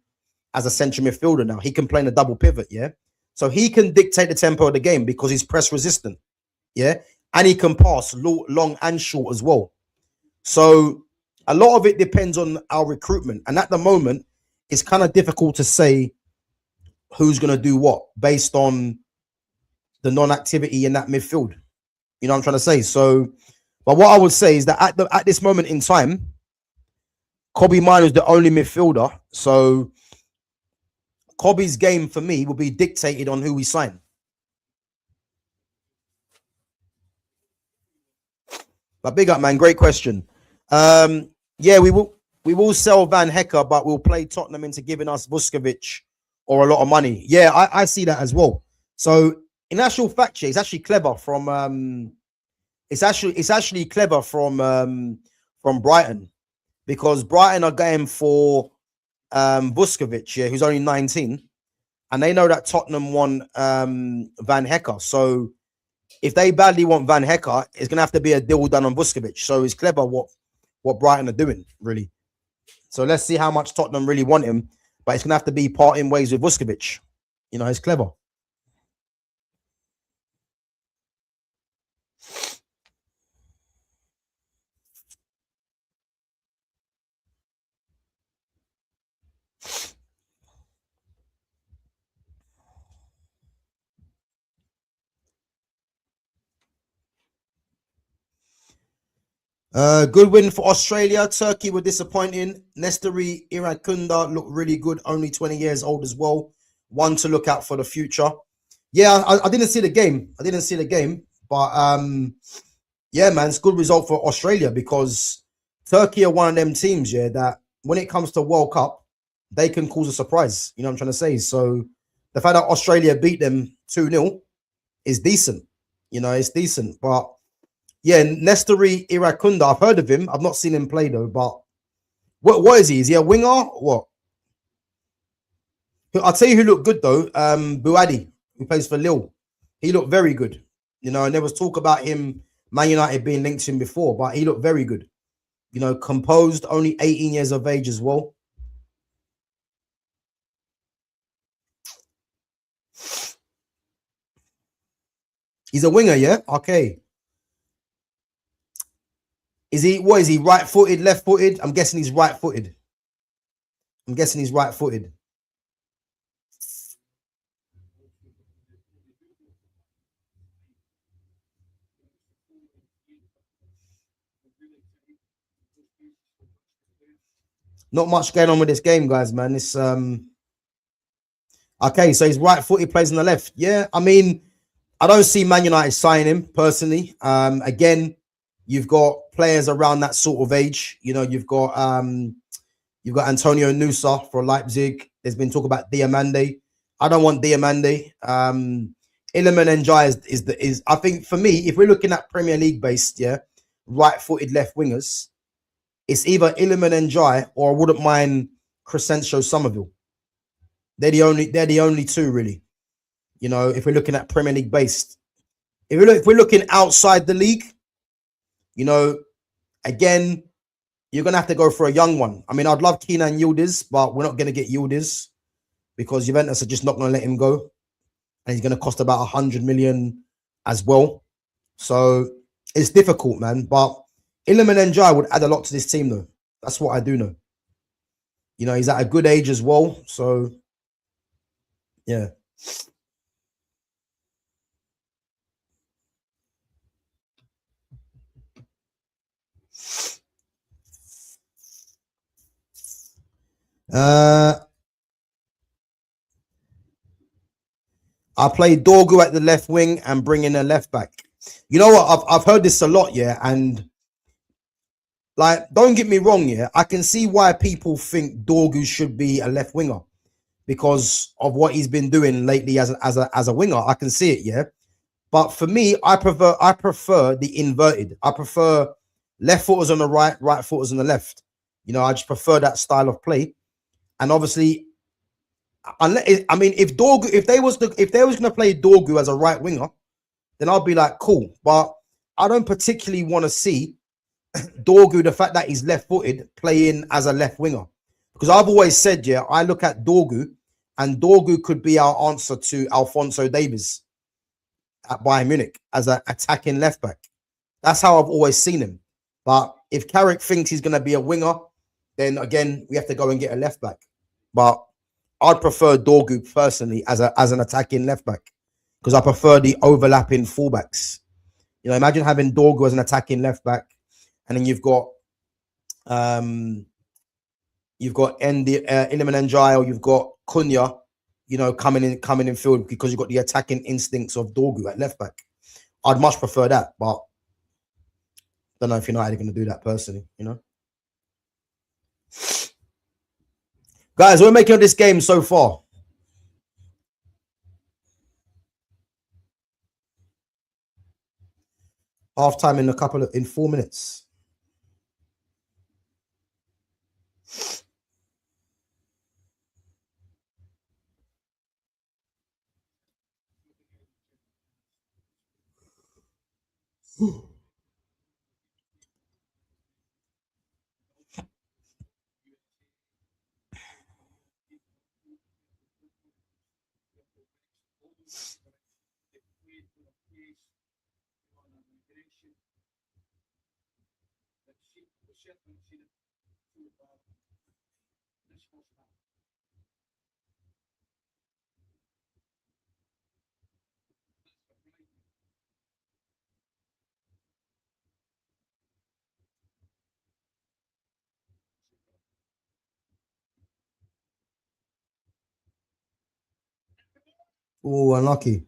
as a central midfielder now. He can play in a double pivot, yeah? So he can dictate the tempo of the game because he's press resistant, yeah? And he can pass long and short as well. So a lot of it depends on our recruitment. And at the moment, it's kind of difficult to say who's going to do what based on the non-activity in that midfield. You know what I'm trying to say? So, but what I would say is that at this moment in time, Kobe Mino is the only midfielder. So Kobe's game for me will be dictated on who we sign. But big up, man. Great question. Yeah, we will sell Van Hecker, but we'll play Tottenham into giving us Vuskovic or a lot of money. Yeah, I see that as well. So in actual fact, it's actually clever from it's actually clever from Brighton, because Brighton are going for Vuskovic, yeah, who's only 19, and they know that Tottenham want Van Hecker. So if they badly want Van Hecker, it's gonna have to be a deal done on Vuskovic. So it's clever what Brighton are doing, really. So let's see how much Tottenham really want him, but it's gonna have to be parting ways with Vuskovic. You know, it's clever. Good win for Australia. Turkey were disappointing. Nestori Irakunda looked really good, only 20 years old as well. One to look out for the future. Yeah, I didn't see the game. But yeah, man, it's a good result for Australia, because Turkey are one of them teams, yeah, that when it comes to World Cup, they can cause a surprise. You know what I'm trying to say? So the fact that Australia beat them 2-0 is decent. You know, it's decent. But yeah, Nestori Irakunda, I've heard of him. I've not seen him play though. But what is he? Is he a winger? What? I'll tell you who looked good though. Buadi, who plays for Lille. He looked very good. You know, and there was talk about him, Man United being linked to him before, but he looked very good. You know, composed, only 18 years of age as well. He's a winger, yeah? Okay. What is he, right-footed, left-footed? I'm guessing he's right-footed. I'm guessing he's right-footed. Not much going on with this game, guys, man. It's okay, so he's right-footed, plays on the left. Yeah, I mean, I don't see Man United signing him personally. Again, you've got players around that sort of age. You know, you've got Antonio Nusa for Leipzig. There's been talk about Diamande. I don't want Diamande. Iliman Njai is I think for me, if we're looking at Premier League based, yeah, right-footed left wingers, it's either Iliman Njai or I wouldn't mind Crescencio Somerville. They're the only two really. You know, if we're looking at Premier League based, if we're looking outside the league, you know, again, you're gonna have to go for a young one. I mean, I'd love Kenan Yildiz, but we're not gonna get Yildiz because Juventus are just not gonna let him go, and he's gonna cost about 100 million as well. So it's difficult, man. But Iliman Njai would add a lot to this team, though. That's what I do know. You know, he's at a good age as well. So yeah. I play Dorgu at the left wing and bring in a left back. You know what? I've heard this a lot, yeah. And like, don't get me wrong, yeah. I can see why people think Dorgu should be a left winger because of what he's been doing lately as a winger. I can see it, yeah. But for me, I prefer the inverted. I prefer left footers on the right, right footers on the left. You know, I just prefer that style of play. And obviously, unless I mean, if they was going to play Dorgu as a right winger, then I'll be like, cool. But I don't particularly want to see Dorgu, the fact that he's left-footed, playing as a left winger. Because I've always said, yeah, I look at Dorgu, and Dorgu could be our answer to Alphonso Davies at Bayern Munich as an attacking left back. That's how I've always seen him. But if Carrick thinks he's going to be a winger, then again, we have to go and get a left back. But I'd prefer Dorgu personally as an attacking left back because I prefer the overlapping fullbacks. You know, imagine having Dorgu as an attacking left back, and then you've got Iliman Njai, or you've got Cunha, you know, coming in field because you've got the attacking instincts of Dorgu at left back. I'd much prefer that, but don't know if United are going to do that personally, you know. Guys, we're making of this game so far. Half time in 4 minutes. Oh, unlucky.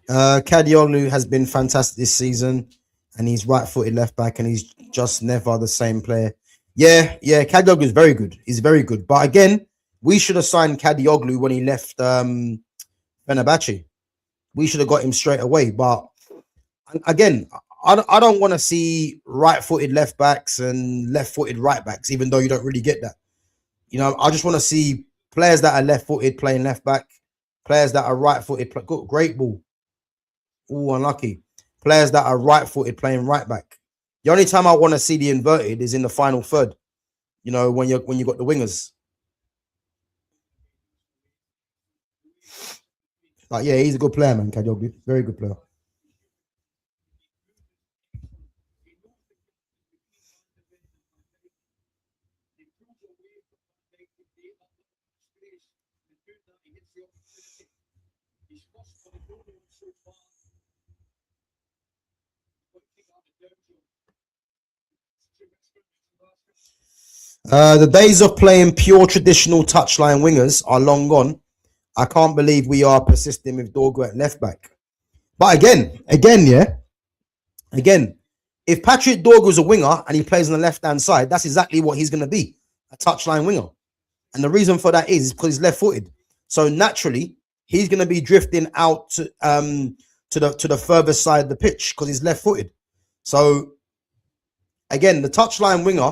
Kadioglu has been fantastic this season, and he's right-footed left back, and he's just never the same player. Yeah, Kadioglu is very good. He's very good, but again, we should have signed Kadioglu when he left Fenerbahce. We should have got him straight away. But again, I don't want to see right-footed left backs and left-footed right backs, even though you don't really get that. You know, I just want to see players that are left-footed playing left back, players that are right-footed. Great ball. Oh, unlucky. Players that are right-footed playing right back. The only time I want to see the inverted is in the final third. You know, when you got the wingers. But yeah, he's a good player, man. Kadioglu, very good player. The days of playing pure traditional touchline wingers are long gone. I can't believe we are persisting with Dorgu at left back. But again, if Patrick Dorgu's a winger and he plays on the left hand side, that's exactly what he's going to be, a touchline winger. And the reason for that is because he's left footed. So naturally, he's going to be drifting out to the further side of the pitch because he's left footed. So again, the touchline winger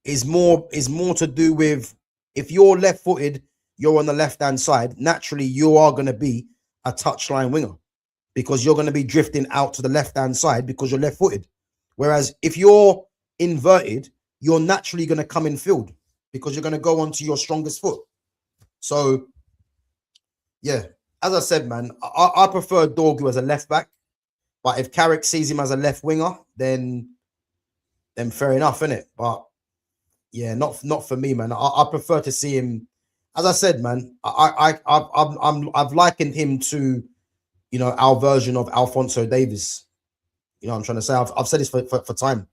is more to do with if you're left footed, you're on the left hand side. Naturally, you are going to be a touchline winger because you're going to be drifting out to the left hand side because you're left footed. Whereas if you're inverted, you're naturally going to come in field because you're going to go onto your strongest foot. So yeah, as I said, man, I prefer Dorgu as a left back, but if Carrick sees him as a left winger, then fair enough, innit? But yeah, not for me, man. I prefer to see him. As I said, man, I've likened him to, you know, our version of Alphonso Davies. You know what I'm trying to say? I've said this for time.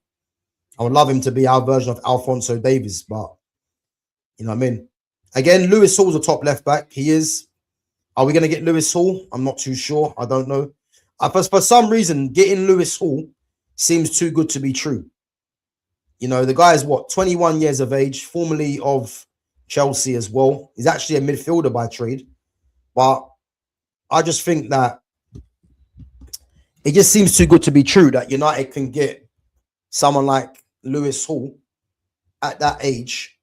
I would love him to be our version of Alphonso Davies, but you know what I mean? Again, Lewis Hall's a top left back. He is. Are we going to get Lewis Hall? I'm not too sure. I don't know. For some reason, getting Lewis Hall seems too good to be true. You know, the guy is what, 21 years of age, formerly of Chelsea as well. He's actually a midfielder by trade. But I just think that it just seems too good to be true that United can get someone like Lewis Hall at that age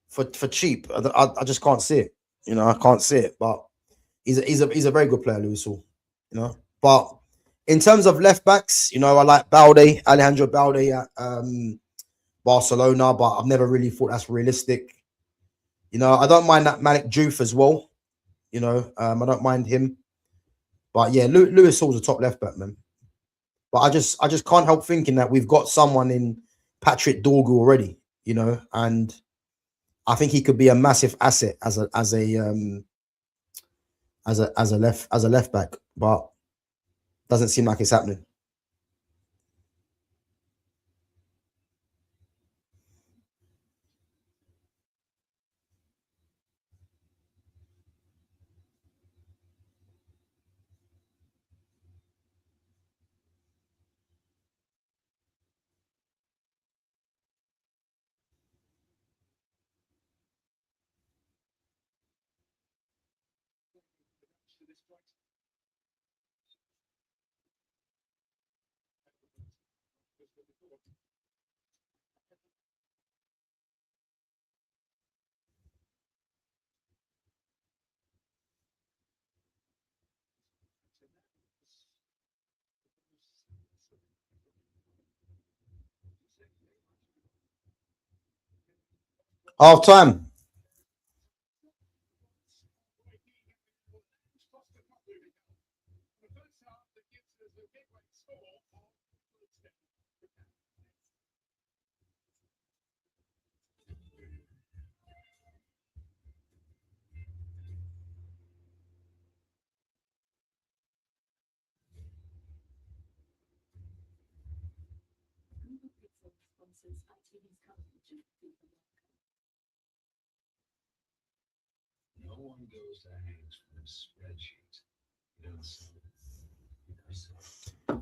for cheap. I just can't see it. You know, I can't see it. But he's a very good player, Lewis Hall. You know, but in terms of left backs, you know, I like Balde, Alejandro Balde at Barcelona, but I've never really thought that's realistic. You know, I don't mind that Malik Diouf as well. You know, I don't mind him. But yeah, Lewis Hall's a top left back, man. But I just can't help thinking that we've got someone in Patrick Dorgu already, you know, and I think he could be a massive asset as a left back, but doesn't seem like it's happening. Half time.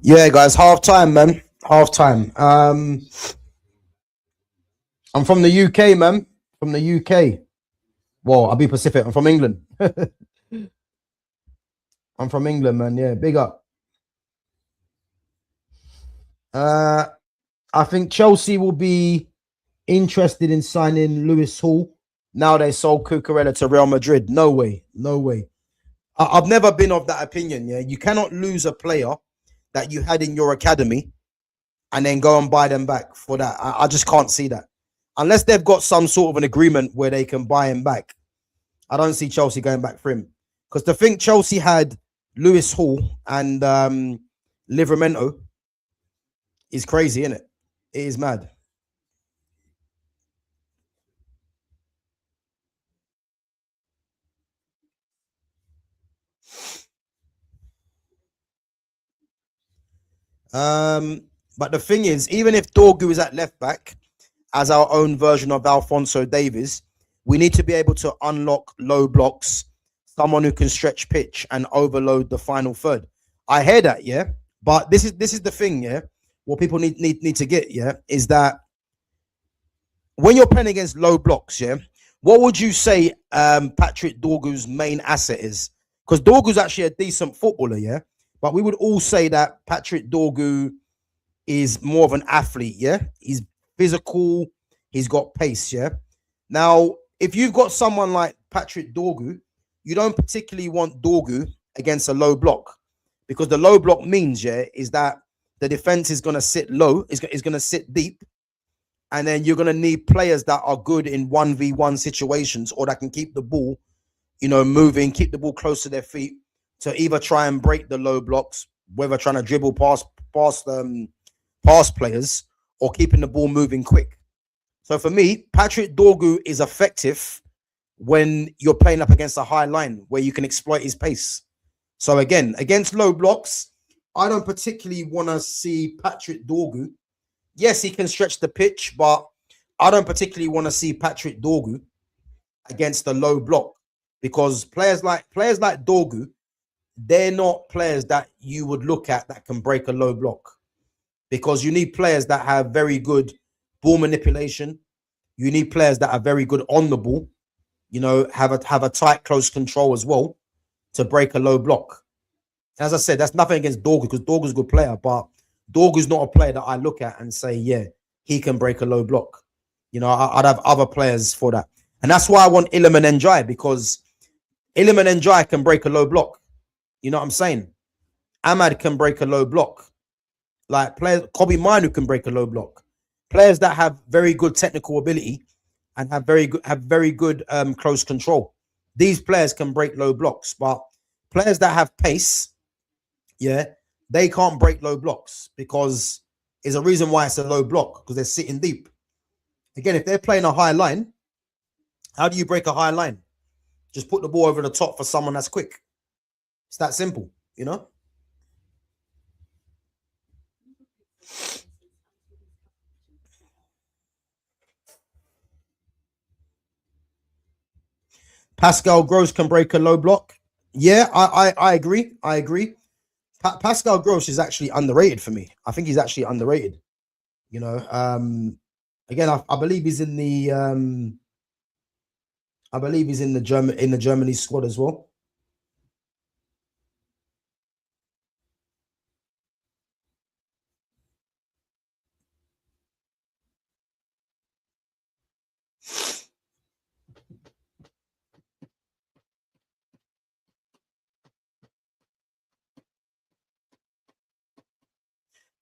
Yeah, guys, half time, man. Half time. I'm from the UK, man. From the UK. Well, I'll be Pacific. I'm from England. I'm from England, man. Yeah, big up. Uh, I think Chelsea will be interested in signing Lewis Hall. Now they sold Cucurella to Real Madrid. No way. No way. I've never been of that opinion. Yeah, you cannot lose a player that you had in your academy and then go and buy them back for that. I just can't see that. Unless they've got some sort of an agreement where they can buy him back. I don't see Chelsea going back for him. Because to think Chelsea had Lewis Hall and Livramento is crazy, isn't it? It is mad. But the thing is, even if Dorgu is at left back as our own version of Alphonso Davies, we need to be able to unlock low blocks, someone who can stretch pitch and overload the final third. I hear that, yeah. But this is the thing, yeah. What people need to get, yeah, is that when you're playing against low blocks, yeah, what would you say Patrick Dorgu's main asset is? Because Dorgu's actually a decent footballer, yeah. But we would all say that Patrick Dorgu is more of an athlete, yeah. He's physical, he's got pace, yeah. Now, if you've got someone like Patrick Dorgu, you don't particularly want Dorgu against a low block, because the low block means, yeah, is that the defense is going to sit low, is going to sit deep, and then you're going to need players that are good in 1v1 situations or that can keep the ball, you know, moving, keep the ball close to their feet to either try and break the low blocks, whether trying to dribble past players or keeping the ball moving quick. So for me, Patrick Dorgu is effective when you're playing up against a high line where you can exploit his pace. So again, against low blocks, I don't particularly want to see Patrick Dorgu. Yes, he can stretch the pitch, but I don't particularly want to see Patrick Dorgu against the low block, because players like Dorgu, they're not players that you would look at that can break a low block, because you need players that have very good ball manipulation. You need players that are very good on the ball, you know, have a tight, close control as well to break a low block. As I said, that's nothing against Dorgu, because Dorgu's a good player, but Dorgu's not a player that I look at and say, yeah, he can break a low block. You know, I'd have other players for that. And that's why I want Iliman Ndiaye, because Iliman Ndiaye can break a low block. You know what I'm saying? Ahmad can break a low block. Like players, Kobe Manu can break a low block. Players that have very good technical ability and have very good close control. These players can break low blocks, but players that have pace, yeah, they can't break low blocks, because there's a reason why it's a low block, because they're sitting deep. Again, if they're playing a high line, how do you break a high line? Just put the ball over the top for someone that's quick. It's that simple, you know? Pascal Gross can break a low block. Yeah, I agree. I agree. Pascal Gross is actually underrated for me. I think he's actually underrated. You know, again, I believe he's in the Germany squad as well.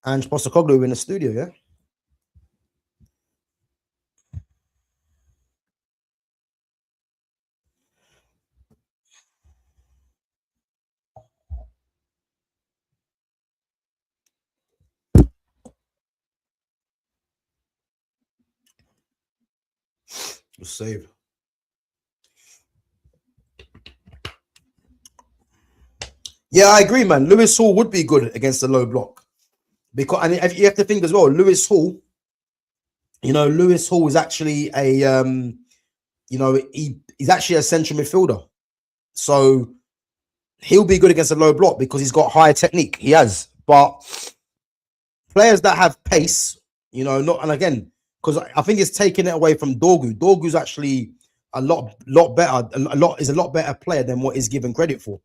And Postecoglou in the studio, yeah. Save. Yeah, I agree, man. Lewis Hall would be good against the low block, because, and you have to think as well, Lewis Hall. You know, Lewis Hall is actually a you know, he's actually a central midfielder, so he'll be good against a low block because he's got high technique. He has. But players that have pace, you know, not, and again, because I think it's taking it away from Dorgu. Dorgu's actually a lot better, a lot better player than what he's given credit for.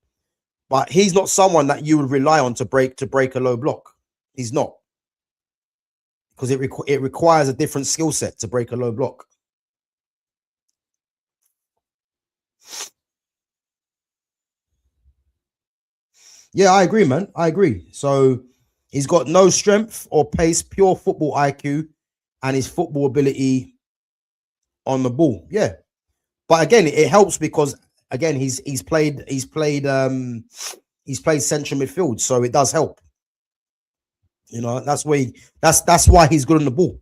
But he's not someone that you would rely on to break a low block. He's not, because it requires a different skill set to break a low block. Yeah, I agree, man. I agree. So he's got no strength or pace, pure football IQ, and his football ability on the ball. Yeah, but again, it helps because again he's played central midfield, so it does help. You know, that's why he's good on the ball,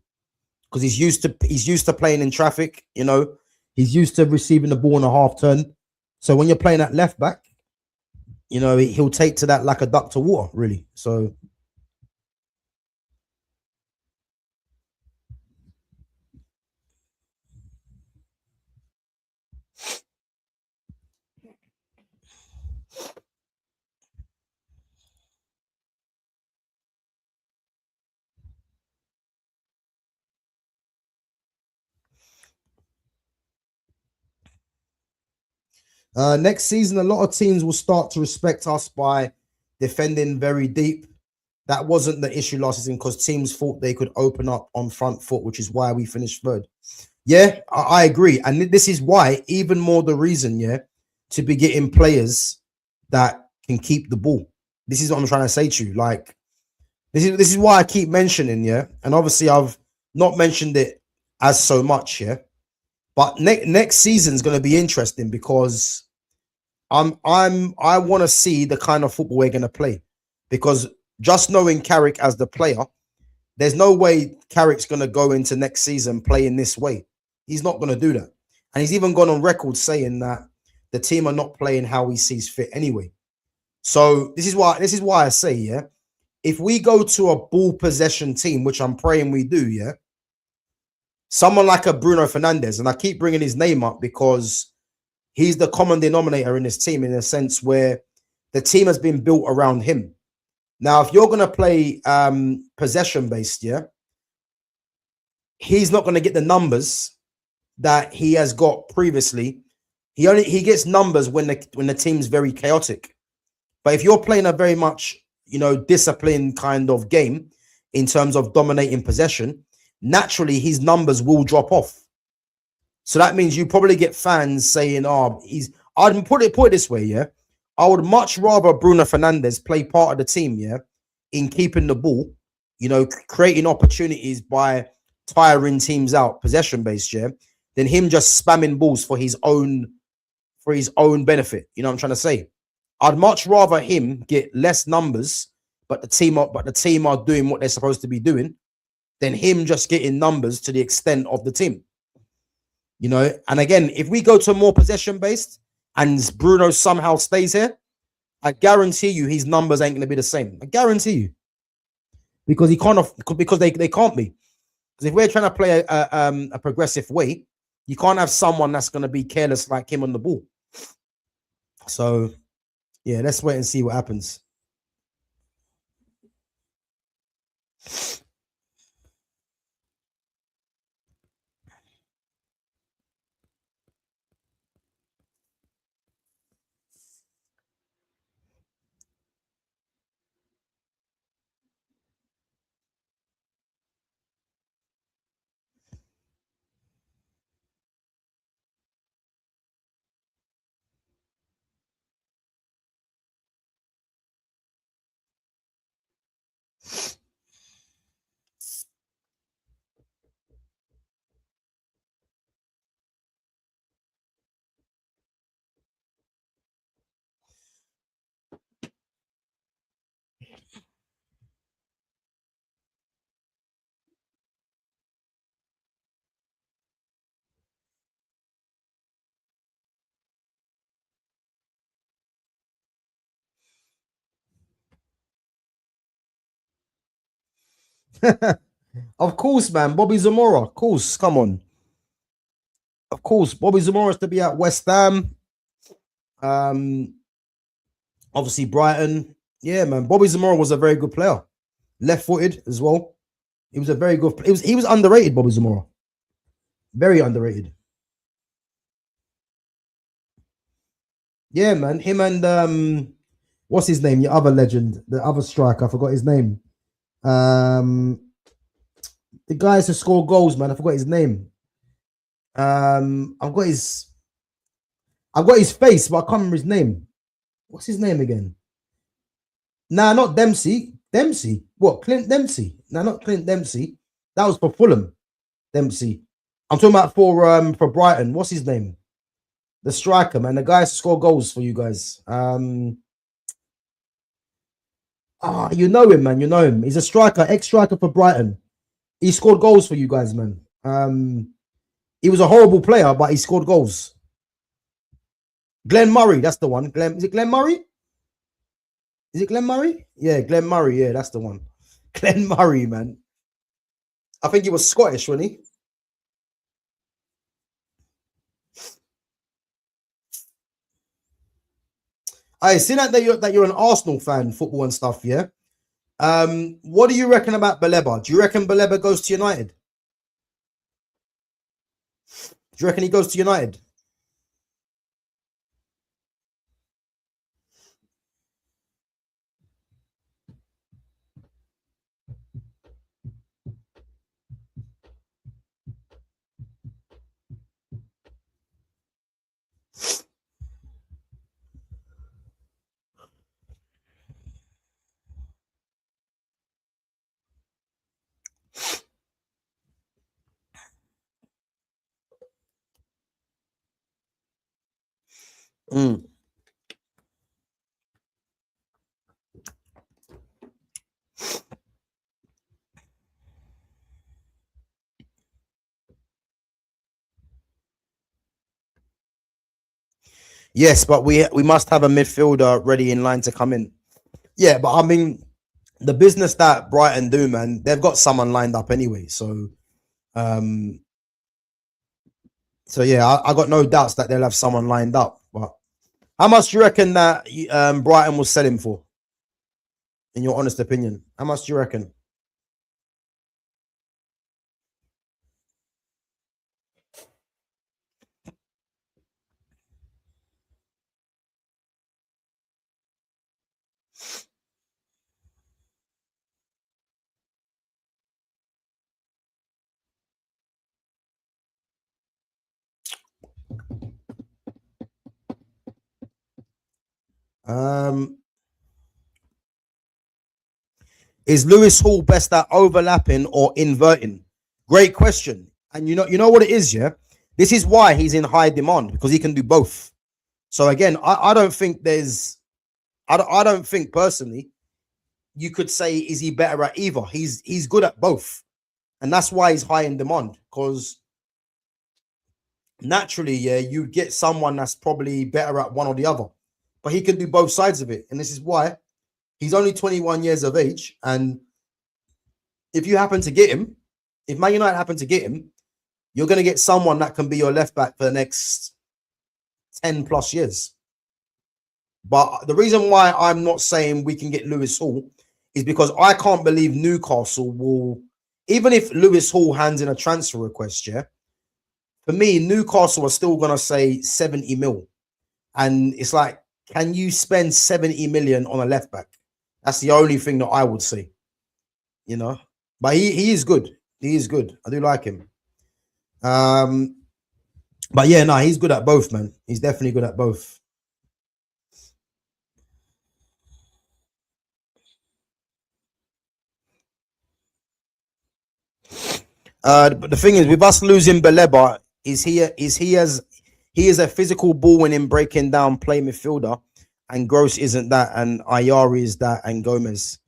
because he's used to playing in traffic. You know, he's used to receiving the ball on a half turn. So when you're playing at left back, you know, he'll take to that like a duck to water, really. So next season, a lot of teams will start to respect us by defending very deep. That wasn't the issue last season because teams thought they could open up on front foot, which is why we finished third. Yeah, I agree. And this is why, even more the reason, yeah, to be getting players that can keep the ball. This is what I'm trying to say to you. Like, this is why I keep mentioning, yeah. And obviously I've not mentioned it as so much, yeah. But next season's going to be interesting because I want to see the kind of football we're going to play, because just knowing Carrick as the player, there's no way Carrick's going to go into next season playing this way. He's not going to do that. And he's even gone on record saying that the team are not playing how he sees fit anyway. So this is why I say, yeah, if we go to a ball possession team, which I'm praying we do, yeah, someone like a Bruno Fernandes, and I keep bringing his name up because he's the common denominator in this team, in a sense where the team has been built around him. Now, if you're going to play possession based, yeah, he's not going to get the numbers that he has got previously. He gets numbers when the team's very chaotic. But if you're playing a very much, you know, disciplined kind of game in terms of dominating possession, naturally his numbers will drop off. So that means you probably get fans saying, "Oh, I'd put it this way, yeah. I would much rather Bruno Fernandes play part of the team, yeah, in keeping the ball, you know, creating opportunities by tiring teams out, possession based, yeah, than him just spamming balls for his own benefit. You know what I'm trying to say? I'd much rather him get less numbers, but the team are doing what they're supposed to be doing, than him just getting numbers to the extent of the team. You know, and again, if we go to more possession based and Bruno somehow stays here, I guarantee you his numbers ain't going to be the same. I guarantee you, because they can't be. Because if we're trying to play a progressive way, you can't have someone that's going to be careless like him on the ball. So yeah, let's wait and see what happens. Of course, man. Bobby Zamora, of course. Come on. Of course, Bobby Zamora is to be at West Ham. Obviously Brighton. Yeah, man. Bobby Zamora was a very good player. Left-footed as well. He was a very good. He was underrated, Bobby Zamora. Very underrated. Yeah, man. Him and what's his name? Your other legend, the other striker. I forgot his name. Um, the guys who score goals, man. I forgot his name. I've got his face, but I can't remember his name. What's his name again? Nah, not Dempsey. Dempsey. What? Clint Dempsey. Nah, not Clint Dempsey. That was for Fulham. Dempsey. I'm talking about for Brighton. What's his name? The striker, man. The guys who score goals for you guys. You know him, man. You know him. He's a striker, ex-striker for Brighton. He scored goals for you guys, man. He was a horrible player, but he scored goals. Glenn Murray, that's the one. Is it Glenn Murray? Is it Glenn Murray? Yeah, Glenn Murray. Yeah, that's the one. Glenn Murray, man. I think he was Scottish, wasn't he? I see that you're an Arsenal fan, football and stuff, yeah. What do you reckon about Baleba? Do you reckon Baleba goes to United? Do you reckon he goes to United? Mm. Yes, but we must have a midfielder ready in line to come in. Yeah, but I mean, the business that Brighton do, man, they've got someone lined up anyway. So yeah, I got no doubts that they'll have someone lined up. But how much do you reckon that Brighton will sell him for? In your honest opinion, how much do you reckon? Is Lewis Hall best at overlapping or inverting? Great question. And you know what it is, yeah? This is why he's in high demand, because he can do both. So again, I don't think I don't think personally you could say, is he better at either? He's good at both. And that's why he's high in demand, because naturally, yeah, you get someone that's probably better at one or the other, but he can do both sides of it. And this is why he's only 21 years of age. And if you happen to get him, if Man United happen to get him, you're going to get someone that can be your left back for the next 10 plus years. But the reason why I'm not saying we can get Lewis Hall is because I can't believe Newcastle will, even if Lewis Hall hands in a transfer request, yeah, for me, Newcastle are still going to say 70 mil. And it's like, can you spend 70 million on a left back? That's the only thing that I would say, you know. But he is good. He is good. I do like him. But yeah, no, he's good at both, man. He's definitely good at both. But the thing is, with us losing Baleba, he is a physical ball winning, breaking down play midfielder, and Gross isn't that, and Ayari is that, and Gomez.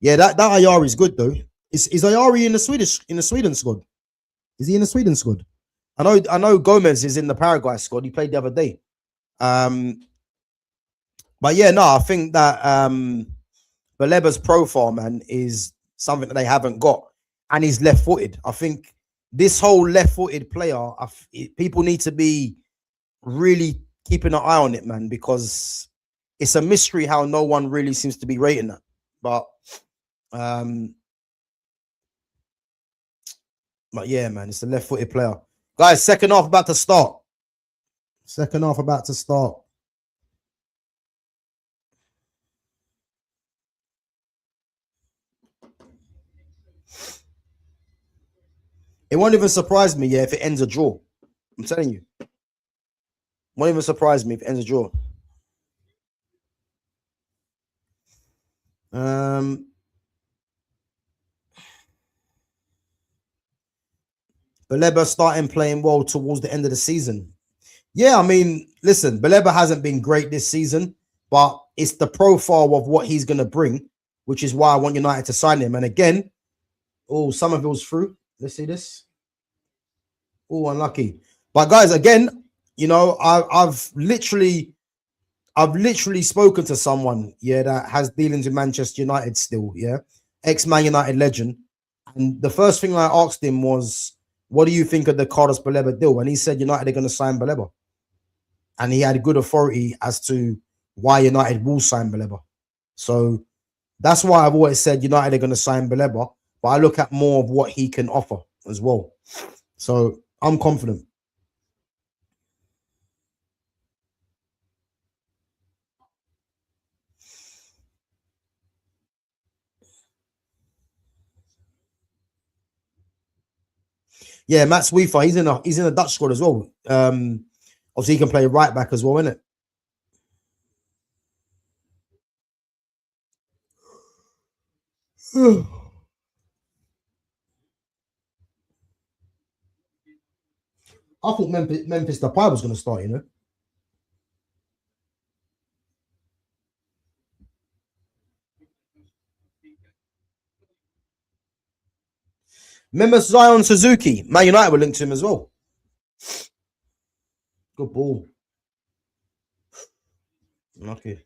Yeah, that Ayari is good though. Is Ayari in the Sweden squad? Is he in the Sweden squad? I know Gomez is in the Paraguay squad. He played the other day. But yeah, no, I think that Baleba's profile, man, is something that they haven't got, and he's left-footed. I think this whole left-footed player, people need to be really keeping an eye on it, man, because it's a mystery how no one really seems to be rating that. But um, but yeah, man, it's a left-footed player. Guys, second half about to start. Second half about to start. It won't even surprise me, yeah, if it ends a draw. I'm telling you. Won't even surprise me if it ends a draw. Baleba starting playing well towards the end of the season. Yeah, I mean, listen, Baleba hasn't been great this season, but it's the profile of what he's going to bring, which is why I want United to sign him. And again, oh, Somerville's through. Let's see this. Oh, unlucky. But guys, again, you know, I've literally spoken to someone, yeah, that has dealings with Manchester United still, yeah, ex-Man United legend. And the first thing I asked him was, what do you think of the Carlos Baleba deal? And he said United are going to sign Baleba. And he had good authority as to why United will sign Baleba. So that's why I've always said United are going to sign Baleba, but I look at more of what he can offer as well. So I'm confident. Yeah, Matt Sweefer, he's in a Dutch squad as well. Obviously he can play right back as well, innit? I thought Memphis Depay was going to start, you know. Remember Zion Suzuki? Man United were linked to him as well. Good ball. Okay.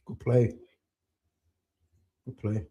Good play. Good play.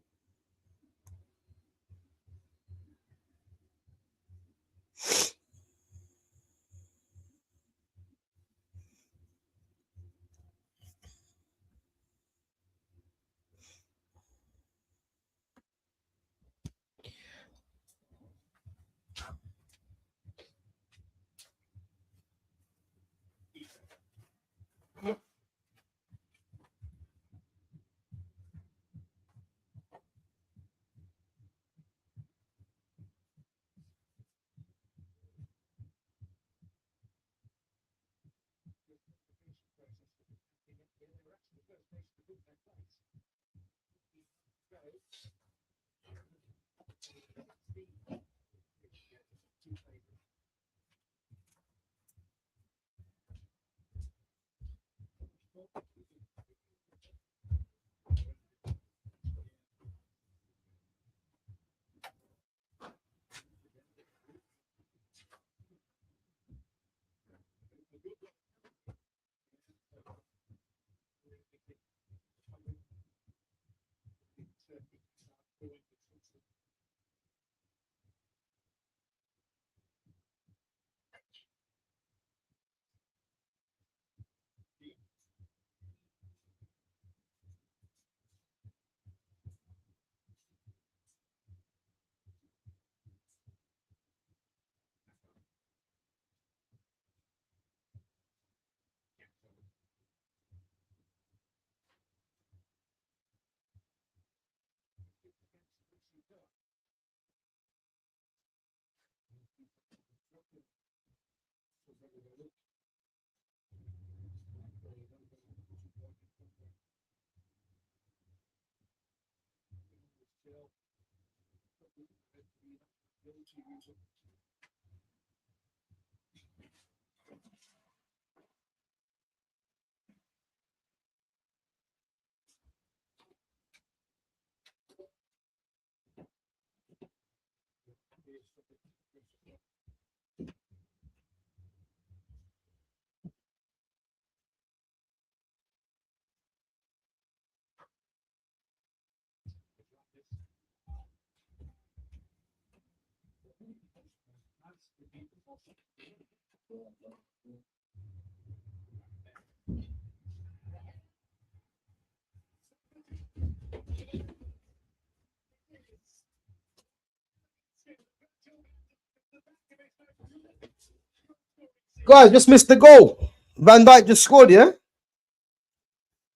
Guys, just missed the goal. Van Dijk just scored, yeah?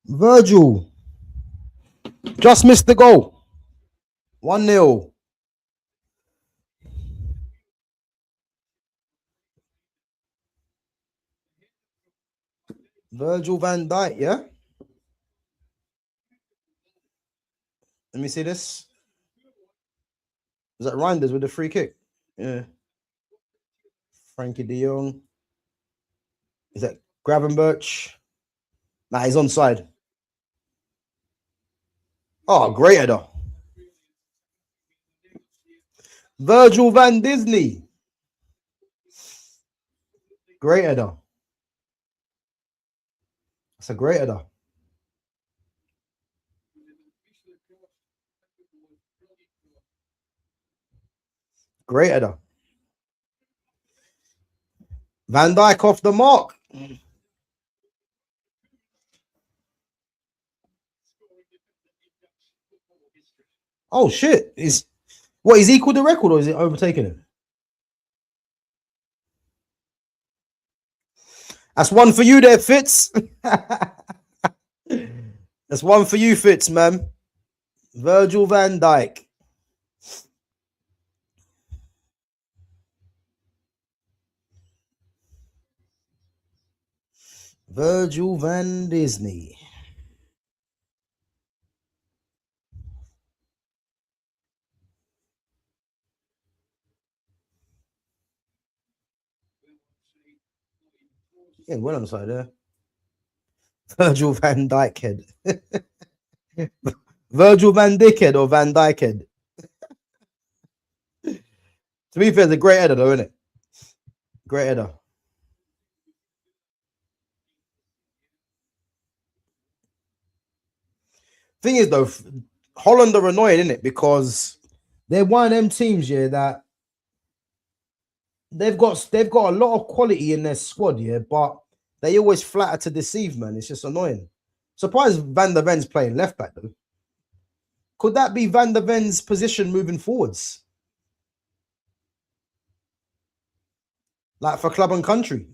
Virgil just missed the goal. 1-0. Virgil van Dijk, yeah? Let me see this. Is that Reinders with the free kick? Yeah. Frankie de Jong. Is that Gravenberch? Nah, he's onside. Oh, great header. Virgil van Disney. Great header. That's a great header. Great header. Van Dijk off the mark. Oh shit! He's equal the record or is it overtaken it? That's one for you there, Fitz. That's one for you, Fitz, man. Virgil van Dijk. Virgil van Disney. Yeah, well on the side there. Virgil van Dijk head. Virgil van Dijk head or Van Dijk head? To be fair, it's a great header though, isn't it? Great header. Thing is though, Holland are annoying, isn't it? Because they're one of them teams, yeah, that they've got a lot of quality in their squad, yeah, but they always flatter to deceive, man. It's just annoying. Surprised Van der Ven's playing left back though. Could that be Van der Ven's position moving forwards? Like for club and country?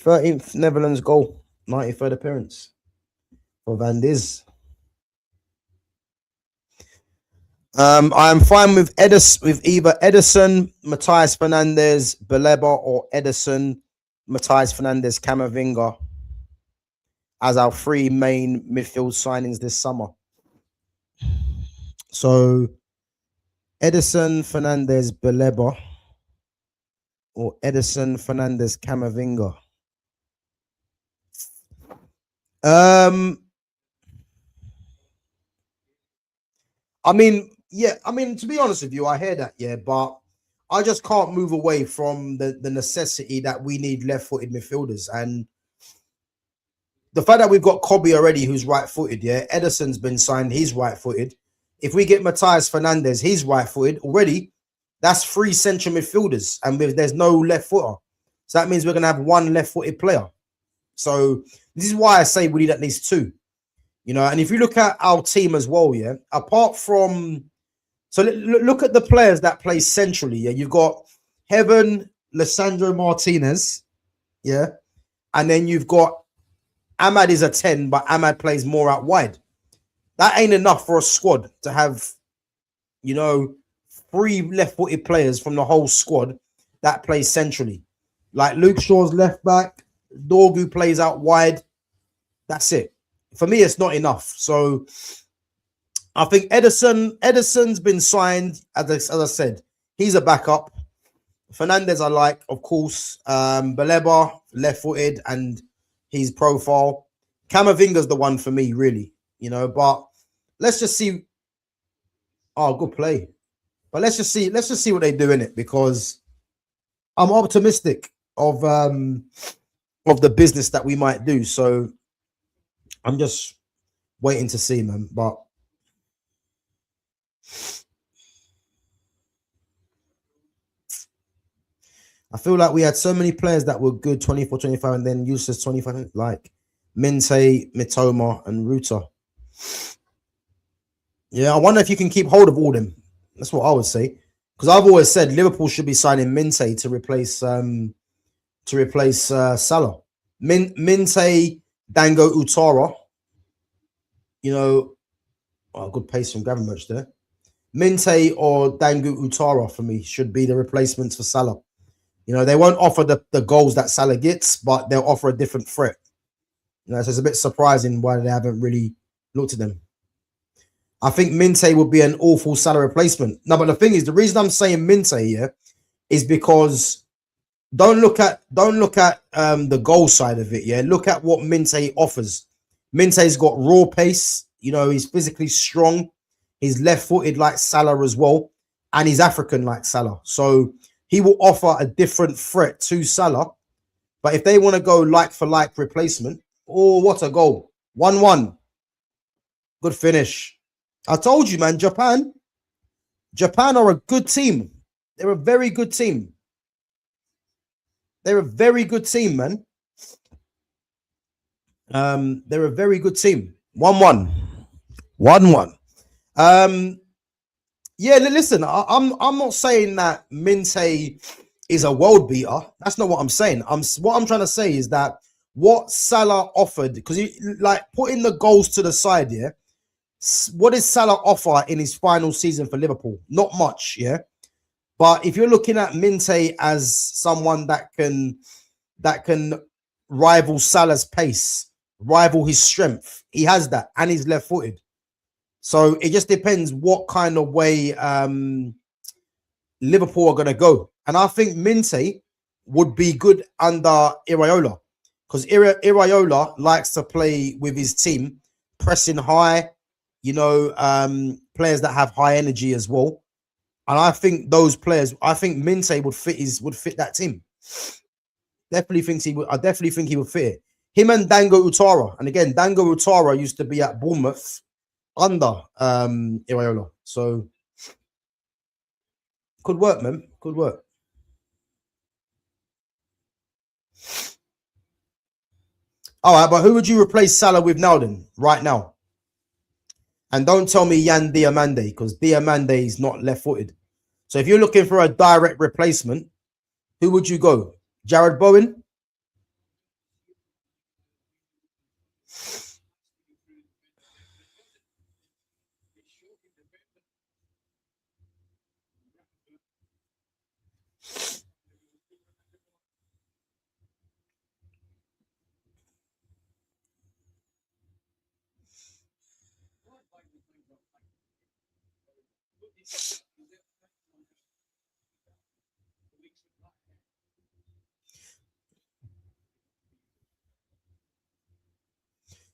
th Netherlands goal, 93rd appearance for Van Dis. I'm fine with either Edison, Matthias Fernandes, Baleba, or Edison, Matthias Fernandes, Camavinga as our three main midfield signings this summer. So Edison, Fernandes, Baleba, or Edison, Fernandes, Camavinga. I mean, yeah, I mean, to be honest with you, I hear that, yeah, but I just can't move away from the necessity that we need left-footed midfielders. And the fact that we've got Kobe already, who's right-footed, yeah, Edison's been signed, he's right-footed. If we get Matthias Fernandes, he's right-footed already. That's 3 central midfielders, and there's no left footer. So that means we're going to have 1 left-footed player. So this is why I say we need at least 2. You know, and if you look at our team as well, yeah, apart from, so look at the players that play centrally, yeah, you've got Heaven, Lissandro Martinez, yeah, and then you've got Ahmad is a 10, but Ahmad plays more out wide. That ain't enough for a squad to have, you know, 3 left-footed players from the whole squad that plays centrally. Like Luke Shaw's left back, Dorgu plays out wide. That's it. For me, it's not enough. So I think Edison's been signed. As I said, he's a backup. Fernandez, I like, of course. Baleba, left-footed, and his profile. Camavinga's the one for me, really. You know, but let's just see. Oh, good play. But let's just see what they do in it, because I'm optimistic of the business that we might do. So I'm just waiting to see, man. But I feel like we had so many players that were good 24, 25, and then useless 25, like Minte, Mitoma, and Ruta. Yeah, I wonder if you can keep hold of all them. That's what I would say. Because I've always said Liverpool should be signing Minte to replace Salah. Minte, Dango Utara. You know, oh, good pace from Gravenberch there. Minte or Dango Utara for me should be the replacements for Salah. You know, they won't offer the goals that Salah gets, but they'll offer a different threat. You know, so it's a bit surprising why they haven't really looked at them. I think Minte would be an awful Salah replacement. No, but the thing is, the reason I'm saying Minte here is because don't look at the goal side of it. Yeah, look at what Minte offers. Minte's got raw pace. You know, he's physically strong. He's left-footed like Salah as well, and he's African like Salah. So he will offer a different threat to Salah. But if they want to go like for like replacement, oh, what a goal! 1-1. Good finish. I told you, man. Japan are a good team. They're a very good team. They're a very good team, man. They're a very good team. 1-1. 1-1. Yeah, listen, I'm not saying that Minte is a world beater. That's not what I'm saying. What I'm trying to say is that what Salah offered, because like putting the goals to the side, yeah. What does Salah offer in his final season for Liverpool? Not much, yeah. But if you're looking at Minte as someone that can rival Salah's pace, rival his strength, he has that, and he's left-footed. So it just depends what kind of way Liverpool are going to go. And I think Minte would be good under Iraola, because Iraola likes to play with his team, pressing high, you know, players that have high energy as well. And I think those players, I think Minte would fit that team. Definitely thinks he would. I definitely think he would fit it. Him and Dango Utara. And again, Dango Utara used to be at Bournemouth under Iraola. So could work, man. Could work. All right, but who would you replace Salah with now then, right now? And don't tell me Yan Diamande, because Diamande is not left-footed. So if you're looking for a direct replacement, who would you go? Jared Bowen?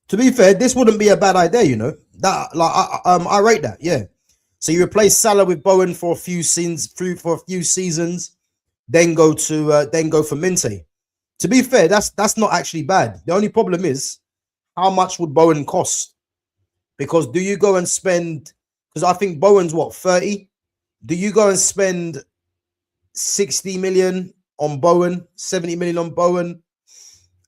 To be fair, this wouldn't be a bad idea, you know. That like I rate that, yeah. So you replace Salah with Bowen for a few seasons, then go for Minte. To be fair, that's not actually bad. The only problem is how much would Bowen cost? Because do you go and spend? Because I think Bowen's what 30. Do you go and spend 60 million on Bowen, 70 million on Bowen,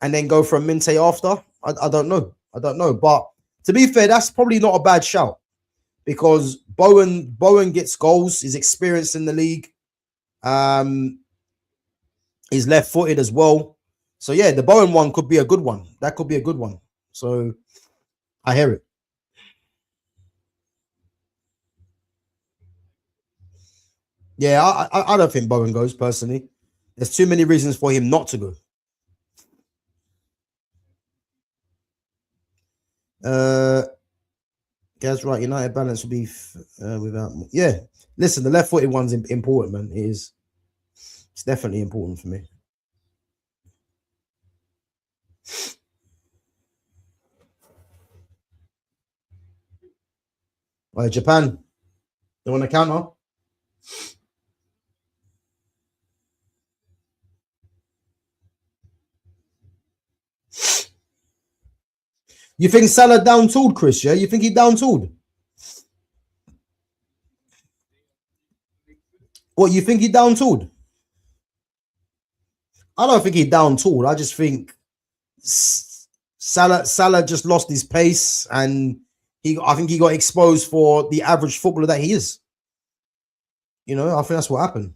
and then go for a Minte after? I don't know. I don't know. But to be fair, that's probably not a bad shout, because Bowen gets goals. He's experienced in the league. He's left-footed as well. So yeah, the Bowen one could be a good one. That could be a good one. So I hear it. Yeah, I don't think Bowen goes personally. There's too many reasons for him not to go. Gaz, right, United balance will be without. Yeah, listen, the left-footed one's important, man. It is. It's definitely important for me. Right, Japan. They want to counter. You think Salah down tooled, Chris? Yeah, you think he down tooled? What, you think he down tooled? I don't think he down tooled. I just think Salah just lost his pace, and I think he got exposed for the average footballer that he is. You know, I think that's what happened.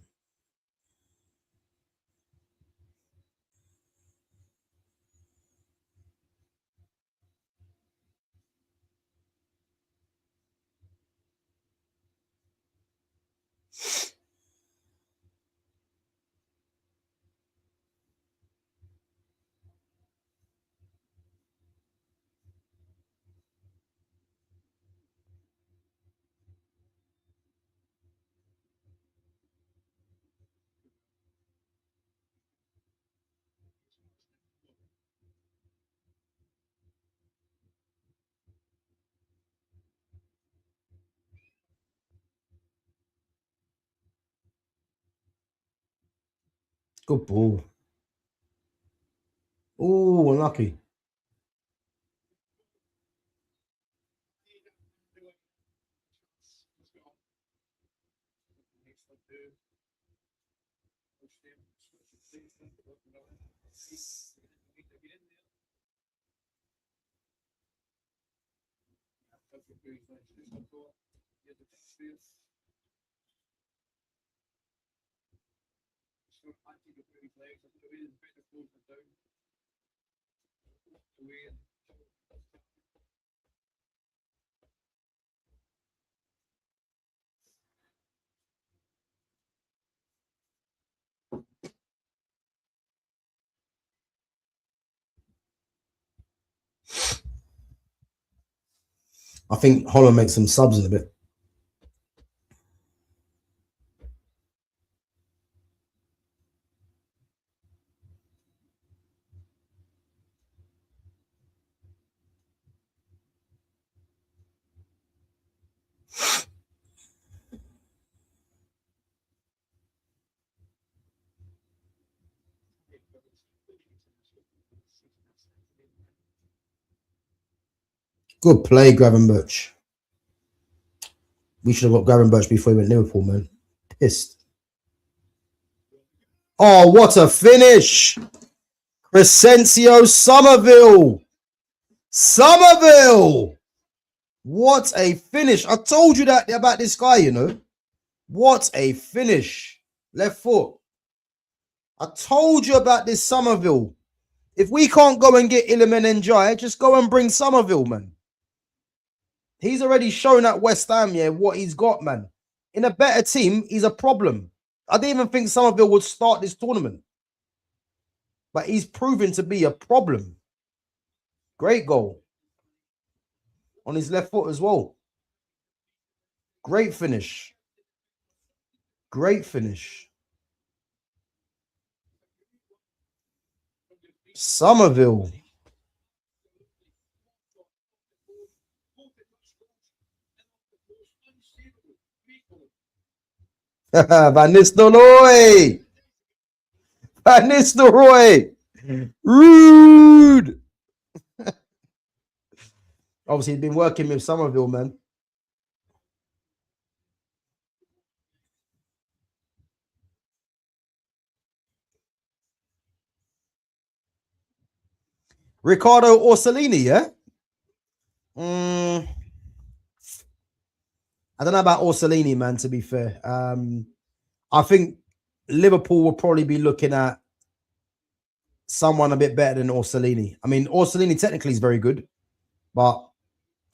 Good ball. Oh, unlucky. I think Holland makes some subs in a bit. Good play, Gravenberch. We should have got Gravenberch before he went Liverpool, man. Pissed. Oh, what a finish! Crescencio Somerville! Somerville! What a finish. I told you that about this guy, you know. What a finish. Left foot. I told you about this Somerville. If we can't go and get Iliman and Jai, just go and bring Somerville, man. He's already shown at West Ham, yeah, what he's got, man. In a better team, he's a problem. I didn't even think Somerville would start this tournament. But he's proven to be a problem. Great goal. On his left foot as well. Great finish. Great finish. Somerville. Van Nistelrooy. Van Nistelrooy. Rude. Obviously, he's been working with Somerville, man. Ricardo Orsolini, yeah? I don't know about Orsolini, man, to be fair. I think Liverpool will probably be looking at someone a bit better than Orsolini. I mean, Orsolini technically is very good, but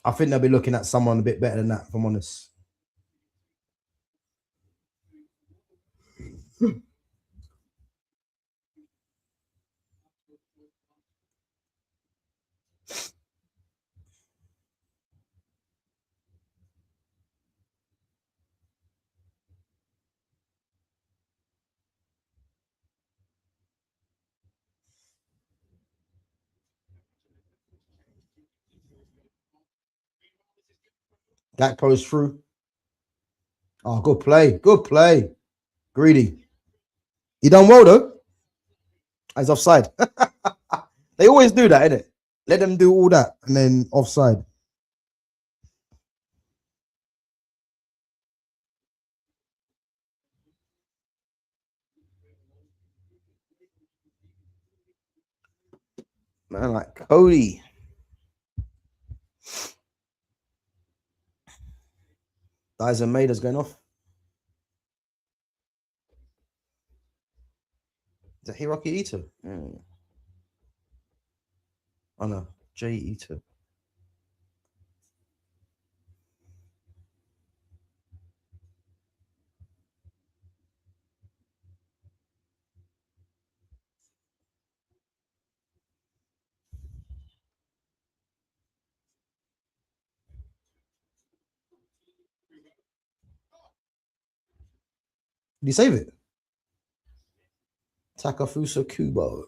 I think they'll be looking at someone a bit better than that, if I'm honest. Gakpo's through. Oh, good play. Good play. Greedy. He done well, though. He's offside. They always do that, innit? Let them do all that and then offside. Man, like Cody. Dyson Maida's going off. Is that Hiroki Ito? Oh no, Jay Ito. Did you save it? Takafusa Kubo.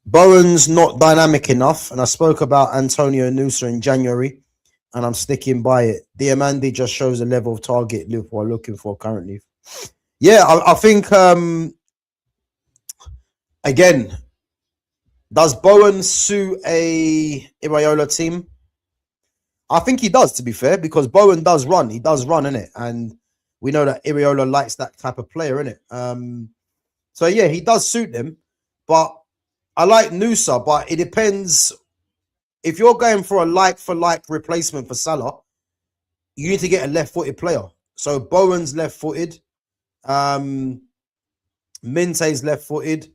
Bowen's not dynamic enough, and I spoke about Antonio Nusa in January, and I'm sticking by it. Diamandi just shows the level of target Liverpool are looking for currently. Yeah, I think again, does Bowen suit a Iraola team? I think he does, to be fair, because Bowen does run. He does run, innit? And we know that Iraola likes that type of player, innit? So yeah, he does suit them, but I like Nusa, but it depends. If you're going for a like-for-like replacement for Salah, you need to get a left-footed player. So Bowen's left-footed, Minte's left-footed,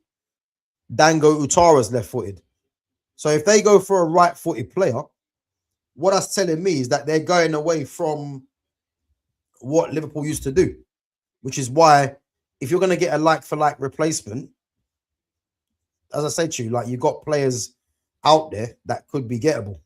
Dango Utara's left-footed. So if they go for a right-footed player, what that's telling me is that they're going away from what Liverpool used to do, which is why if you're going to get a like-for-like replacement, as I said to you, like, you've got players out there that could be gettable.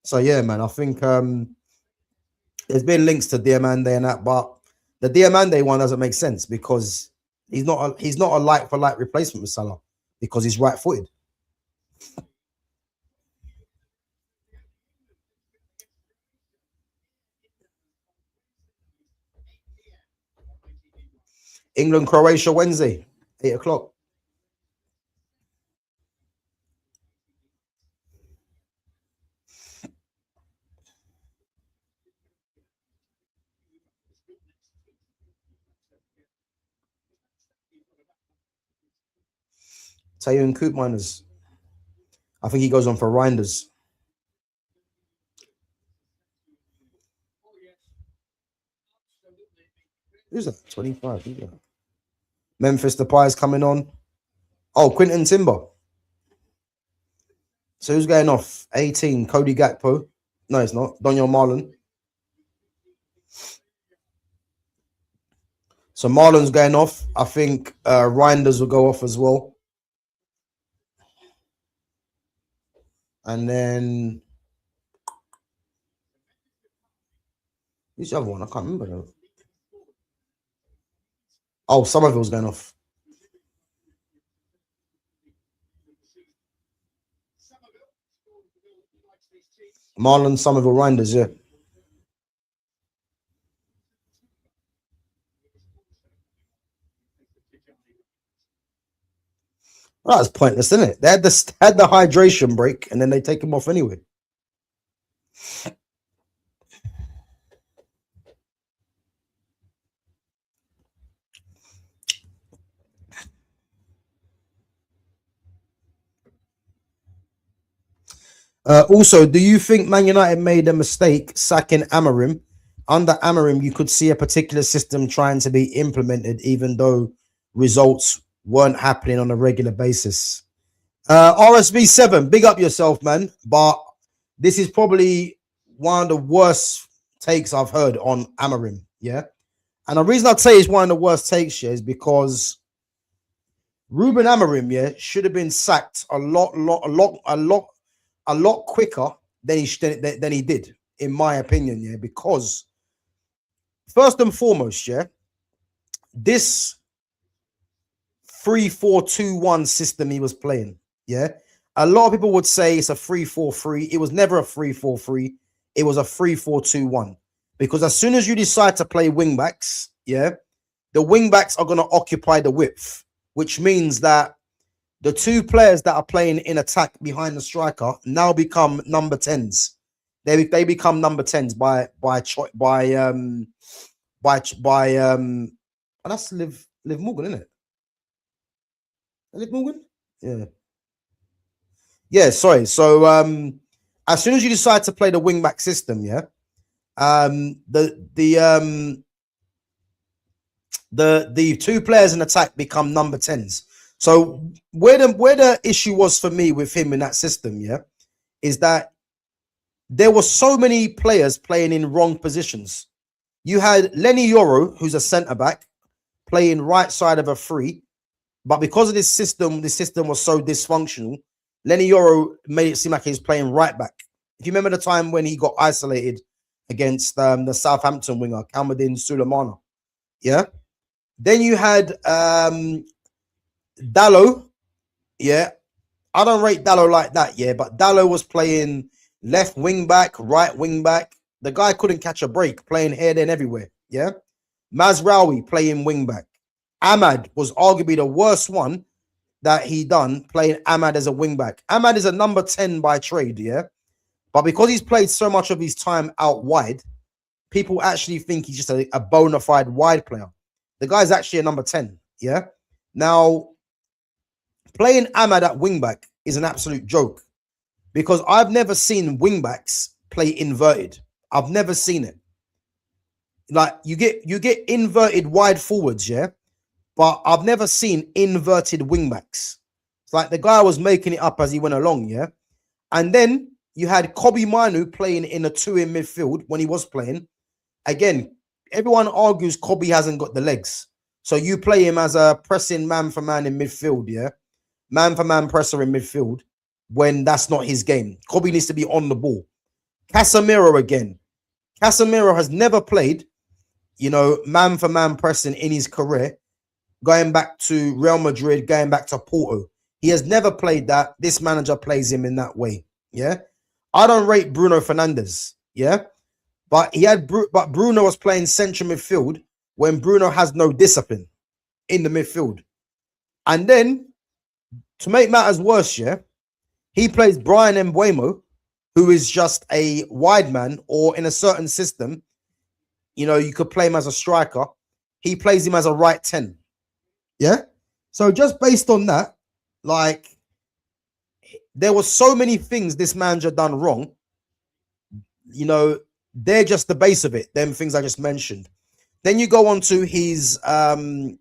So yeah, man, I think there's been links to Diamande and that, but the Diamande one doesn't make sense because he's not a like for like replacement with Salah because he's right footed. England Croatia Wednesday, 8 o'clock. Tayo and Coop Miners. I think he goes on for Reinders. Who's that? 25. Who's that? Memphis Depay is coming on. Oh, Quinton Timber. So who's going off? 18, Cody Gakpo. No, it's not. Daniel Marlon. So Marlon's going off. I think Reinders will go off as well. And then who's the other one? I can't remember though. Oh, Somerville's going off. Marlon, Somerville, Reinders, yeah. Well, that's pointless, isn't it? They had the hydration break and then they take him off anyway. Also, do you think Man United made a mistake sacking Amorim? Under Amorim, you could see a particular system trying to be implemented, even though results weren't happening on a regular basis. RSV7, big up yourself, man. But this is probably one of the worst takes I've heard on Amorim. Yeah. And the reason I'd say it's one of the worst takes here is because Ruben Amorim, yeah, should have been sacked a lot quicker than he did, in my opinion, yeah. Because first and foremost, yeah, this 3-4-2-1 system he was playing, yeah. A lot of people would say it's a 3-4-3. It was never a 3-4-3. It was a 3-4-2-1. Because as soon as you decide to play wing backs, yeah, the wing backs are going to occupy the width, which means that the two players that are playing in attack behind the striker now become number 10s. They become number 10s and that's Liv Morgan, isn't it? Liv Morgan? Yeah. Yeah, sorry. So as soon as you decide to play the wing back system, yeah, the two players in attack become number 10s. So where the issue was for me with him in that system, yeah, is that there were so many players playing in wrong positions. You had Lenny Yoro, who's a centre back, playing right side of a three, but because of this system was so dysfunctional, Lenny Yoro made it seem like he's playing right back. If you remember the time when he got isolated against the Southampton winger, Kalmadin Sulemana, yeah. Then you had Dallo, yeah. I don't rate Dallo like that, yeah, but Dallo was playing left wing back, right wing back. The guy couldn't catch a break, playing here, then everywhere, yeah. Mazraoui playing wing back. Ahmad was arguably the worst one that he done, playing Ahmad as a wing back. Ahmad is a number 10 by trade, yeah. But because he's played so much of his time out wide, people actually think he's just a bona fide wide player. The guy's actually a number 10, yeah. Now, playing Ahmad at wing back is an absolute joke because I've never seen wing backs play inverted. I've never seen it. Like you get inverted wide forwards, yeah, but I've never seen inverted wing backs. It's like the guy was making it up as he went along, yeah. And then you had Kobe Manu playing in a 2 in midfield when he was playing. Again, everyone argues Kobe hasn't got the legs. So you play him as a pressing man for man in midfield, yeah? Man for man presser in midfield when that's not his game. Kobe needs to be on the ball. Casemiro again. Casemiro has never played, you know, man for man pressing in his career, going back to Real Madrid, going back to Porto. He has never played that. This manager plays him in that way, yeah? I don't rate Bruno Fernandes, yeah? But Bruno was playing central midfield when Bruno has no discipline in the midfield. And then, to make matters worse, yeah, he plays Brian Mbeumo, who is just a wide man, or in a certain system, you know, you could play him as a striker. He plays him as a right 10. Yeah? So just based on that, like, there were so many things this manager done wrong. You know, they're just the base of it, them things I just mentioned. Then you go on to his the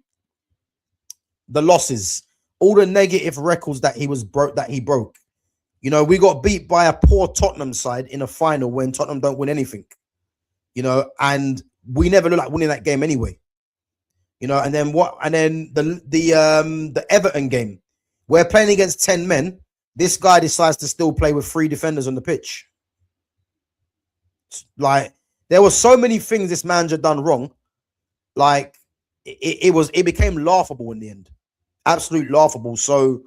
losses, all the negative records that he broke. You know, we got beat by a poor Tottenham side in a final when Tottenham don't win anything. You know, and we never look like winning that game anyway. You know, and then what? And then the Everton game, we're playing against 10 men. This guy decides to still play with 3 defenders on the pitch. Like, there were so many things this manager done wrong. Like, it became laughable in the end, absolute laughable. So,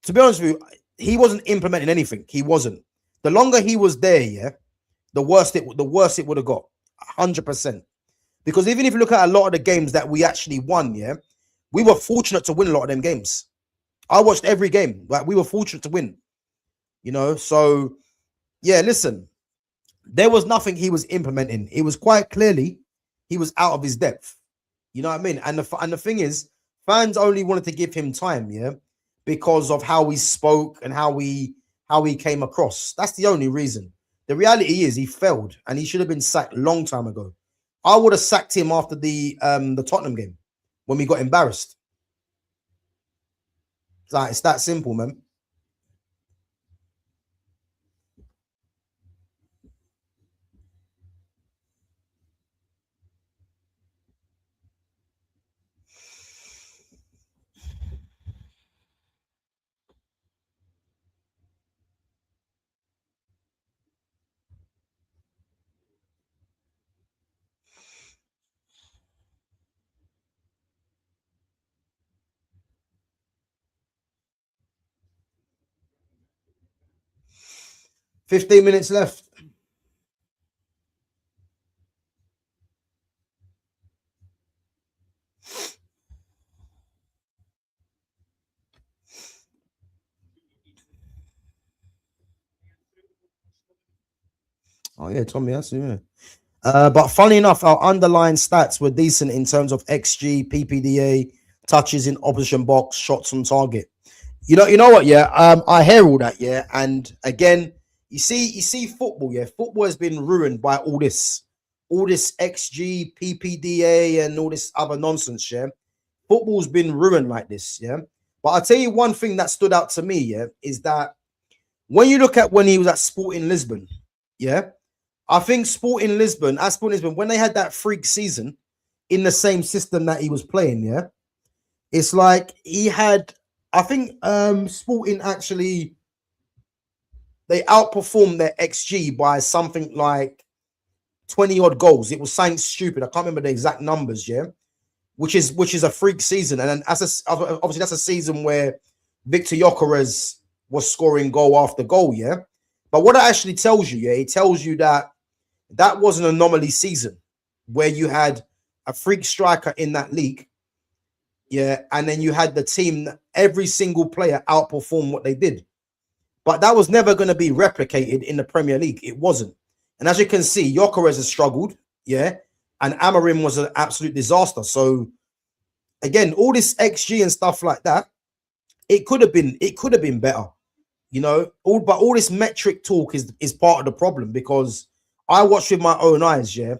to be honest with you, he wasn't implementing anything. He wasn't. The longer he was there, yeah, the worse it would have got, 100%. Because even if you look at a lot of the games that we actually won, yeah, we were fortunate to win a lot of them games. I watched every game. Like, we were fortunate to win. You know, so yeah, listen, there was nothing he was implementing. It was quite clearly he was out of his depth. You know what I mean? And the thing is, fans only wanted to give him time, yeah, because of how he spoke and how he how he came across. That's the only reason. The reality is he failed and he should have been sacked long time ago. I would have sacked him after the Tottenham game when we got embarrassed. It's that simple, man. $15 minutes left. Oh yeah, Tommy, that's yeah. But funny enough, our underlying stats were decent in terms of XG, PPDA, touches in opposition box, shots on target. You know what? Yeah, I hear all that. Yeah, and again, you see, football. Yeah, football has been ruined by all this XG, PPDA, and all this other nonsense. Yeah, football's been ruined like this. Yeah, but I'll tell you one thing that stood out to me. Yeah, is that when you look at when he was at Sporting Lisbon. Yeah, I think Sporting Lisbon, when they had that freak season in the same system that he was playing. Yeah, it's like he had. I think Sporting actually they outperformed their XG by something like 20 odd goals. It was something stupid. I can't remember the exact numbers, yeah. Which is a freak season. And then obviously that's a season where Victor Gyökeres was scoring goal after goal, yeah. But what it actually tells you, yeah, it tells you that that was an anomaly season where you had a freak striker in that league, yeah, and then you had the team, every single player outperform what they did. But that was never going to be replicated in the Premier League. It wasn't. And as you can see, Gyökeres has struggled, yeah, and Amorim was an absolute disaster. So again, all this XG and stuff like that, it could have been better, you know. All this metric talk is part of the problem because I watched with my own eyes, yeah.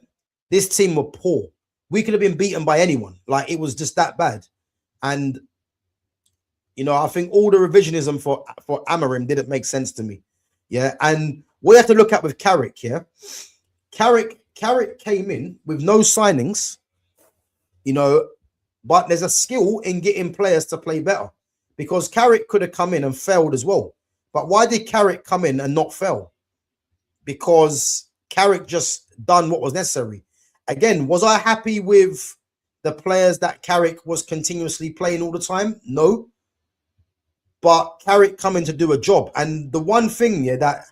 This team were poor. We could have been beaten by anyone. Like it was just that bad. And you know, I think all the revisionism for Amorim didn't make sense to me. Yeah, and we have to look at with Carrick. Yeah, Carrick came in with no signings. You know, but there's a skill in getting players to play better because Carrick could have come in and failed as well. But why did Carrick come in and not fail? Because Carrick just done what was necessary. Again, was I happy with the players that Carrick was continuously playing all the time? No. But Carrick coming to do a job. And the one thing, yeah, that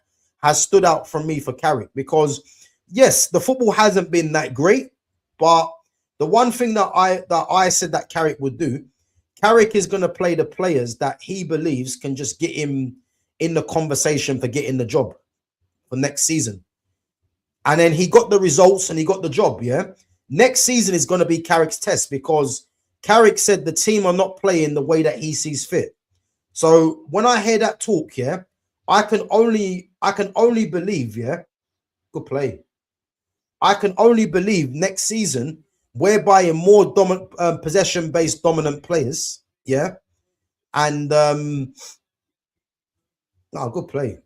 has stood out from me for Carrick, because yes, the football hasn't been that great, but the one thing that I said that Carrick would do, Carrick is going to play the players that he believes can just get him in the conversation for getting the job for next season. And then he got the results and he got the job, yeah? Next season is going to be Carrick's test because Carrick said the team are not playing the way that he sees fit. So when I hear that talk, yeah, I can only believe, yeah, good play. I can only believe next season we're buying more dominant possession-based dominant players, yeah, and no, good play.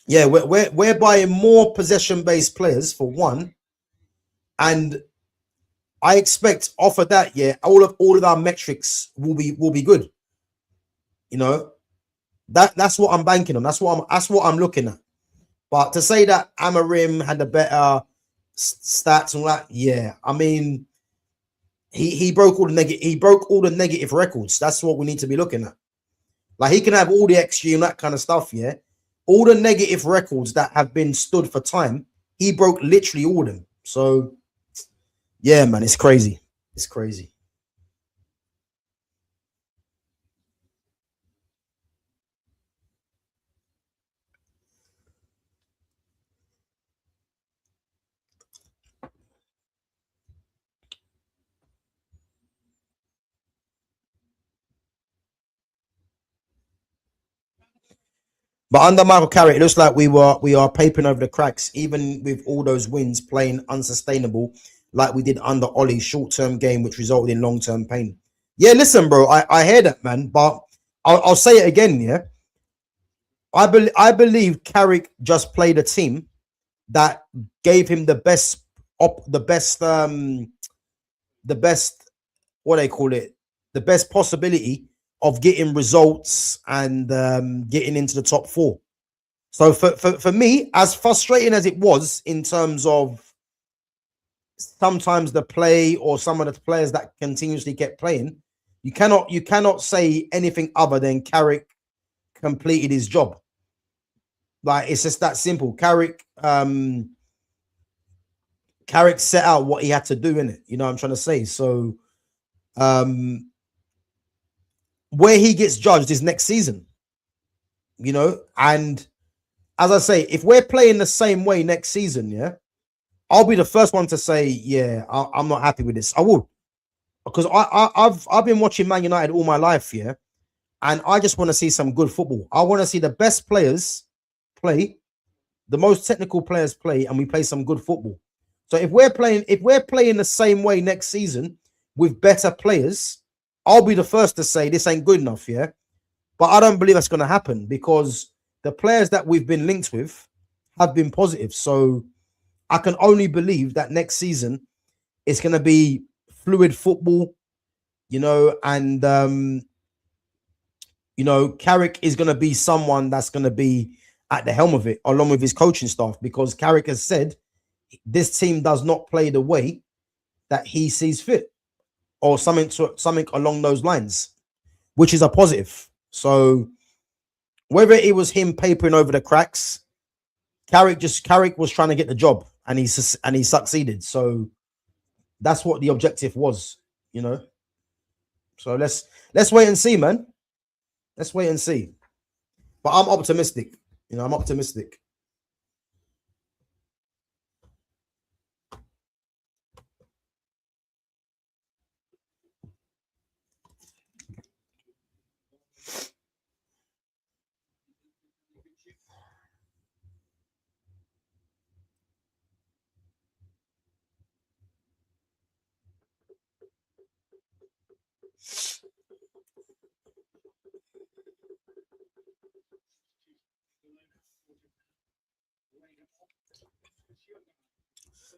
Yeah, we're buying more possession-based players for one, and I expect off of that, yeah, all of our metrics will be good. You know, that's what I'm banking on. That's what I'm looking at. But to say that Amorim had a better stats and all that, yeah, I mean, he broke all the negative records. That's what we need to be looking at. Like he can have all the XG and that kind of stuff, yeah. All the negative records that have been stood for time, he broke literally all of them. So yeah, man, it's crazy. It's crazy. But under Michael Carrick, it looks like we are papering over the cracks, even with all those wins playing unsustainable, like we did under Ollie's short-term game, which resulted in long-term pain. Yeah, listen, bro, I hear that, man, but I'll say it again. Yeah, I believe Carrick just played a team that gave him the best what they call it, the best possibility of getting results and getting into the top four. So for me, as frustrating as it was in terms of sometimes the play or some of the players that continuously kept playing, you cannot say anything other than Carrick completed his job. Like, it's just that simple. Carrick set out what he had to do in it. You know what I'm trying to say? So where he gets judged is next season, you know. And as I say, if we're playing the same way next season, yeah, I'll be the first one to say, yeah, I'm not happy with this. I will, because I've been watching Man United all my life, yeah, and I just want to see some good football. I want to see the best players play, the most technical players play, and we play some good football. So if we're playing the same way next season with better players, I'll be the first to say this ain't good enough, yeah. But I don't believe that's going to happen, because the players that we've been linked with have been positive. So I can only believe that next season it's going to be fluid football, you know, and you know, Carrick is going to be someone that's going to be at the helm of it, along with his coaching staff, because Carrick has said this team does not play the way that he sees fit, or something along those lines, which is a positive. So whether it was him papering over the cracks, Carrick was trying to get the job, and he succeeded. So that's what the objective was, you know. So let's wait and see, man. Let's wait and see. But I'm optimistic. You know, I'm optimistic.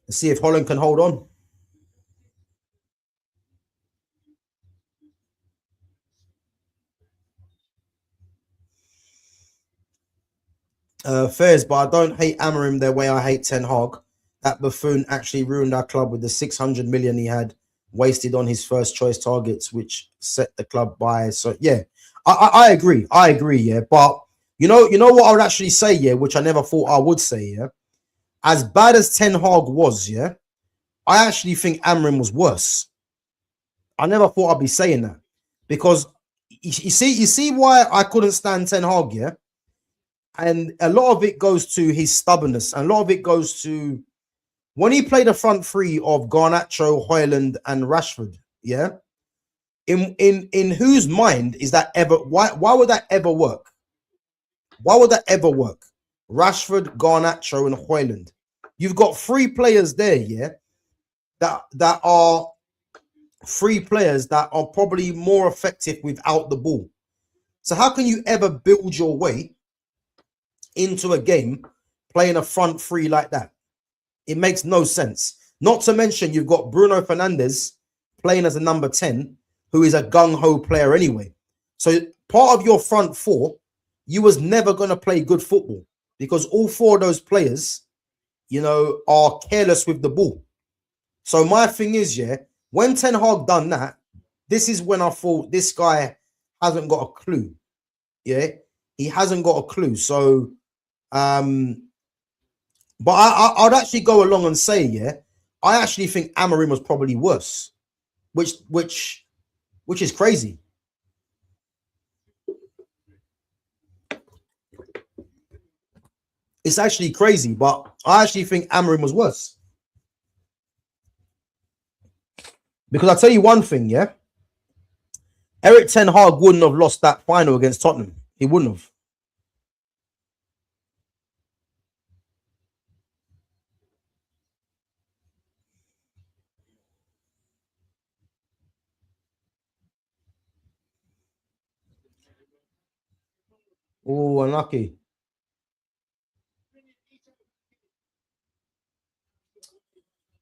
Let's see if Holland can hold on. Fairs, but I don't hate Amorim the way I hate Ten Hag. That buffoon actually ruined our club with the 600 million he had wasted on his first choice targets, which set the club by. So yeah, I agree. I agree. Yeah, but you know what I would actually say, yeah, which I never thought I would say, yeah. As bad as Ten Hag was, yeah, I actually think Amorim was worse. I never thought I'd be saying that, because you see why I couldn't stand Ten Hag, yeah. And a lot of it goes to his stubbornness, and a lot of it goes to when he played the front three of Garnacho, Højlund, and Rashford. Yeah, in whose mind is that ever? Why would that ever work? Why would that ever work? Rashford, Garnacho, and Højlund. You've got three players there, yeah, that are three players that are probably more effective without the ball. So how can you ever build your way into a game playing a front three like that? It makes no sense. Not to mention you've got Bruno Fernandes playing as a number 10, who is a gung-ho player anyway. So part of your front four, you was never going to play good football, because all four of those players, you know, are careless with the ball. So my thing is, yeah, when Ten Hag done that, this is when I thought this guy hasn't got a clue. Yeah, he hasn't got a clue. So but I'd actually go along and say, yeah, I actually think Amorim was probably worse, which is crazy. It's actually crazy, but I actually think Amorim was worse. Because I'll tell you one thing, yeah, Erik Ten Hag wouldn't have lost that final against Tottenham. He wouldn't have. Oh, unlucky.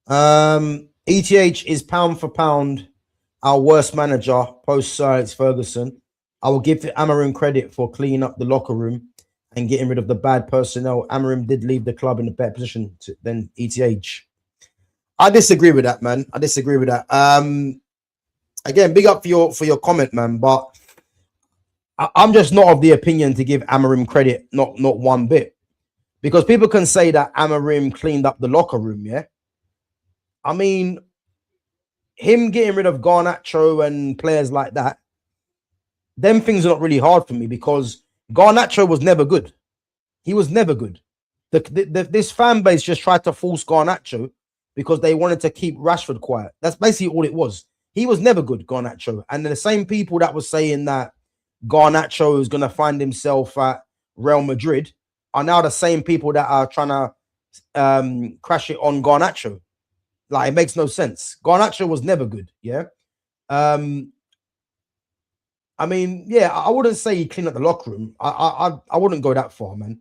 ETH is pound for pound our worst manager post Sir Alex Ferguson. I will give Amarim credit for cleaning up the locker room and getting rid of the bad personnel. Amarim did leave the club in a better position than ETH. I disagree with that, man. I disagree with that. Again, big up for your comment, man. But I'm just not of the opinion to give Amarim credit, not one bit, because people can say that Amarim cleaned up the locker room. Yeah, I mean, him getting rid of Garnacho and players like that, them things are not really hard for me because Garnacho was never good. He was never good. This fan base just tried to force Garnacho because they wanted to keep Rashford quiet. That's basically all it was. He was never good, Garnacho. And the same people that were saying that Garnacho is going to find himself at Real Madrid are now the same people that are trying to crash it on Garnacho. Like, it makes no sense. Garnacho was never good. Yeah. I mean, yeah, I wouldn't say he cleaned up the locker room. I wouldn't go that far, man.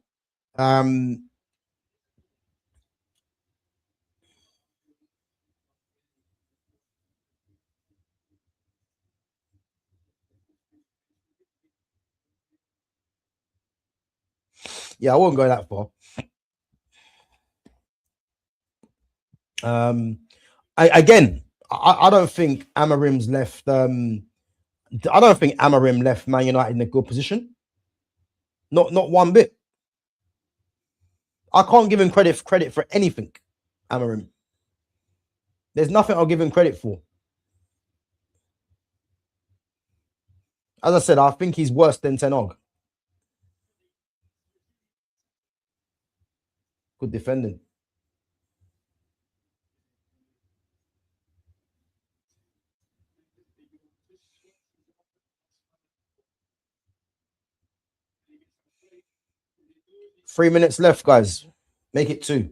Yeah, I wouldn't go that far. I don't think Amarim's left. I don't think Amarim left Man United in a good position. Not one bit. I can't give him credit for anything. Amarim. There's nothing I'll give him credit for. As I said, I think he's worse than Ten Hag. Good defending. Three minutes left, guys. Make it two.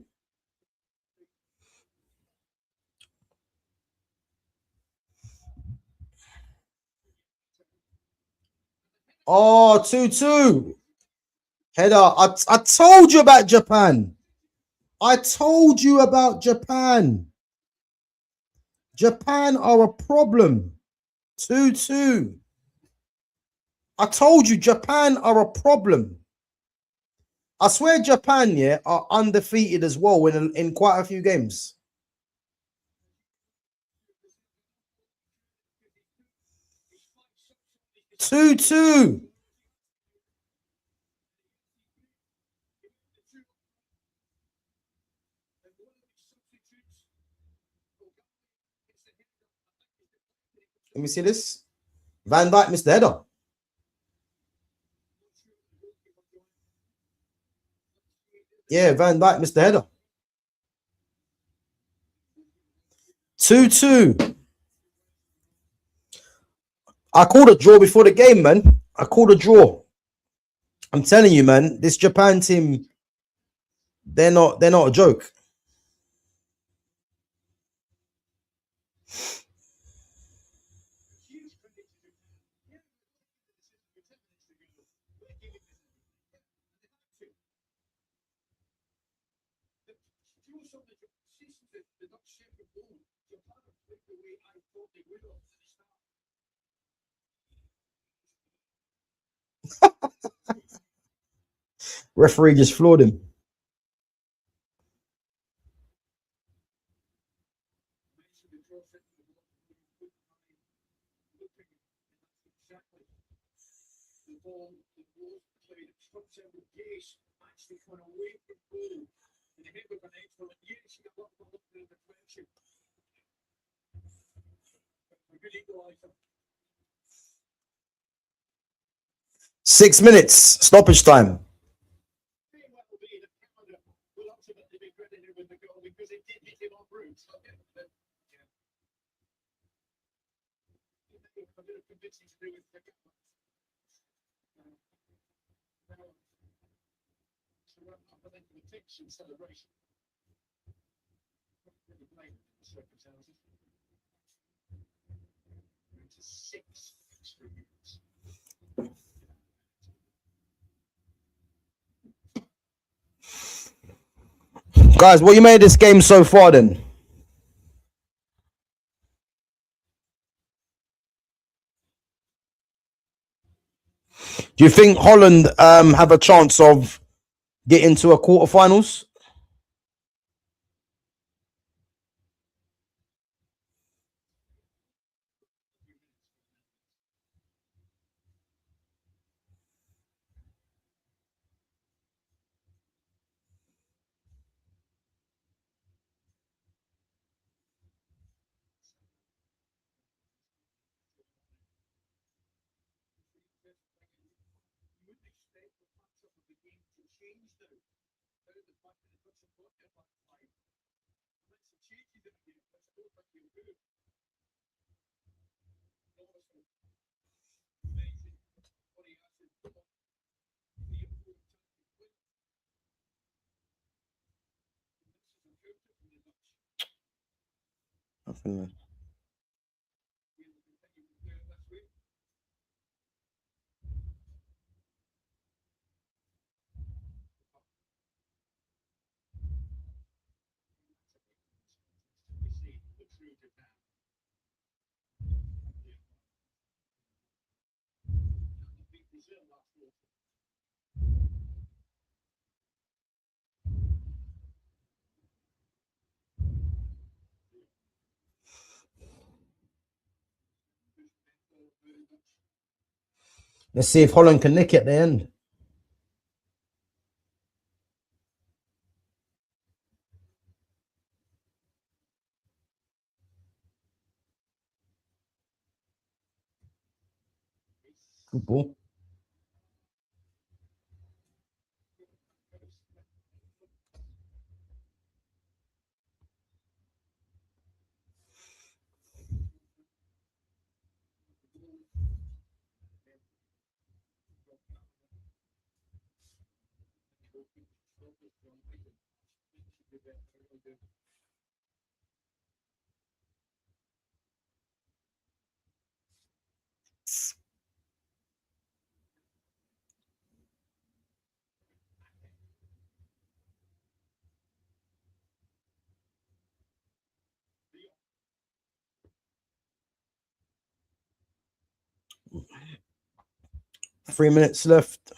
Oh, 2-2. Header. I told you about Japan. I told you about Japan. Japan are a problem. 2-2. I told you Japan are a problem. I swear Japan, yeah, are undefeated as well in quite a few games. 2-2. Let me see this. Van Dijk missed the header. Yeah, Van Dijk missed the header. 2-2. I called a draw before the game, man. I called a draw. I'm telling you, man, this Japan team, they're not a joke. Referee just floored him. Six minutes, stoppage time. Guys, what you made of this game so far then? Do you think Holland have a chance of getting to a quarterfinals? Let's see if Holland can nick it at the end. Good ball. Three minutes left.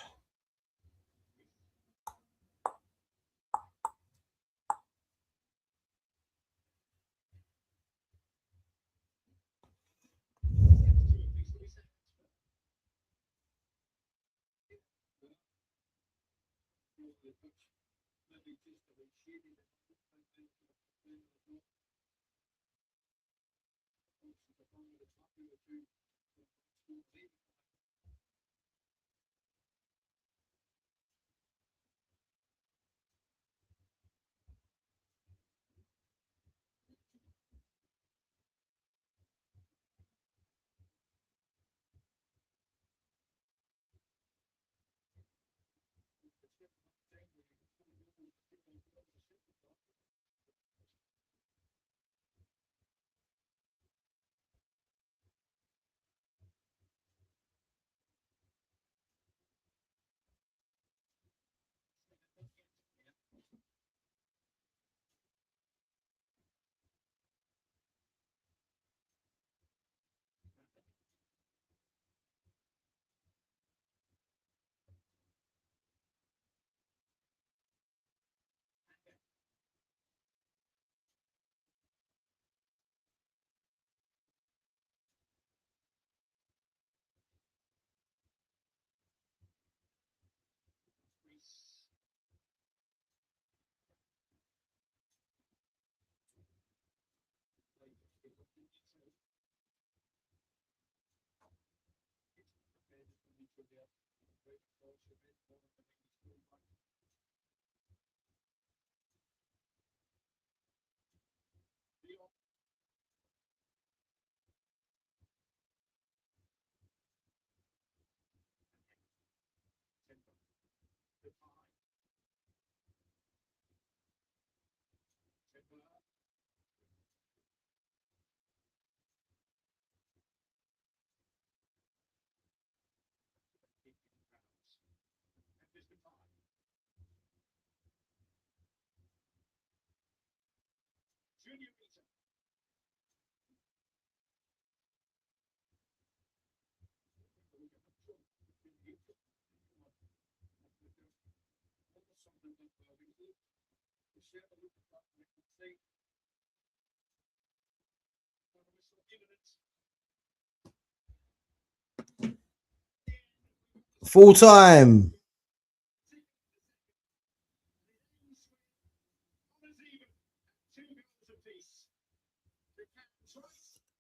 Full time.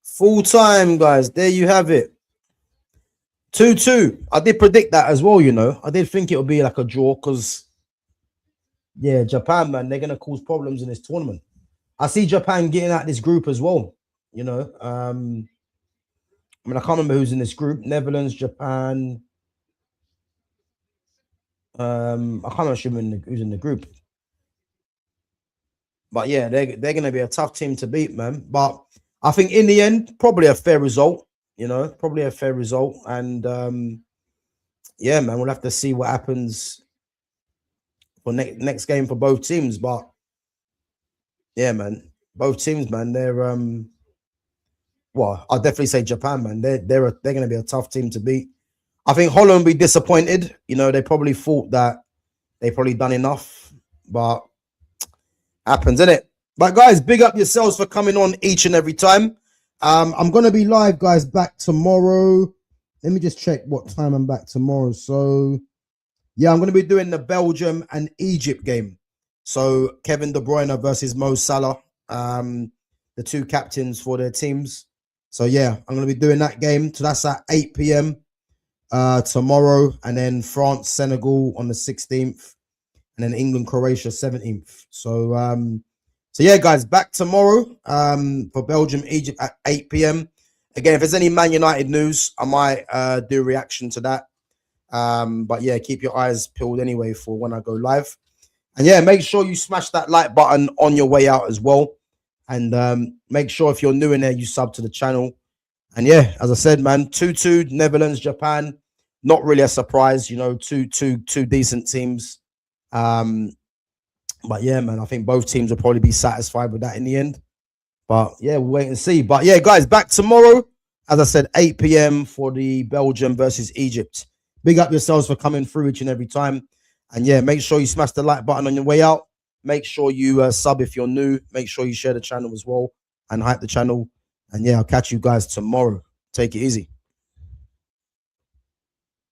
Full time, guys. There you have it. 2-2. I did predict that as well, you know. I did think it would be like a draw because, yeah, Japan, man, they're going to cause problems in this tournament. I see Japan getting out this group as well, you know. I mean, I can't remember who's in this group. Netherlands, Japan. I can't remember who's in the group. But yeah, they're going to be a tough team to beat, man. But I think in the end, probably a fair result, you know, probably a fair result. And yeah, man, we'll have to see what happens for next game for both teams. But yeah, man, both teams, man, they're well, I'll definitely say Japan, man. They're going to be a tough team to beat. I think Holland will be disappointed. You know, they probably thought that they probably done enough, but happens, innit? But guys, big up yourselves for coming on each and every time. I'm gonna be live, guys, back tomorrow. Let me just check what time I'm back tomorrow. So yeah, I'm gonna be doing the Belgium and Egypt game. So Kevin De Bruyne versus Mo Salah, the two captains for their teams. So yeah, I'm gonna be doing that game. So that's at 8 p.m. Tomorrow, and then France Senegal on the 16th. And then England, Croatia, 17th. So, so yeah, guys, back tomorrow for Belgium, Egypt at 8 p.m. Again, if there's any Man United news, I might do a reaction to that. But yeah, keep your eyes peeled anyway for when I go live. And yeah, make sure you smash that like button on your way out as well. And make sure if you're new in there, you sub to the channel. And yeah, as I said, man, 2-2, Netherlands, Japan. Not really a surprise, you know, two decent teams. But yeah, man, I think both teams will probably be satisfied with that in the end. But yeah, we'll wait and see. But yeah, guys, back tomorrow, as I said, 8 p.m. for the Belgium versus Egypt. Big up yourselves for coming through each and every time. And yeah, make sure you smash the like button on your way out. Make sure you sub if you're new. Make sure you share the channel as well and hype the channel. And yeah, I'll catch you guys tomorrow. Take it easy.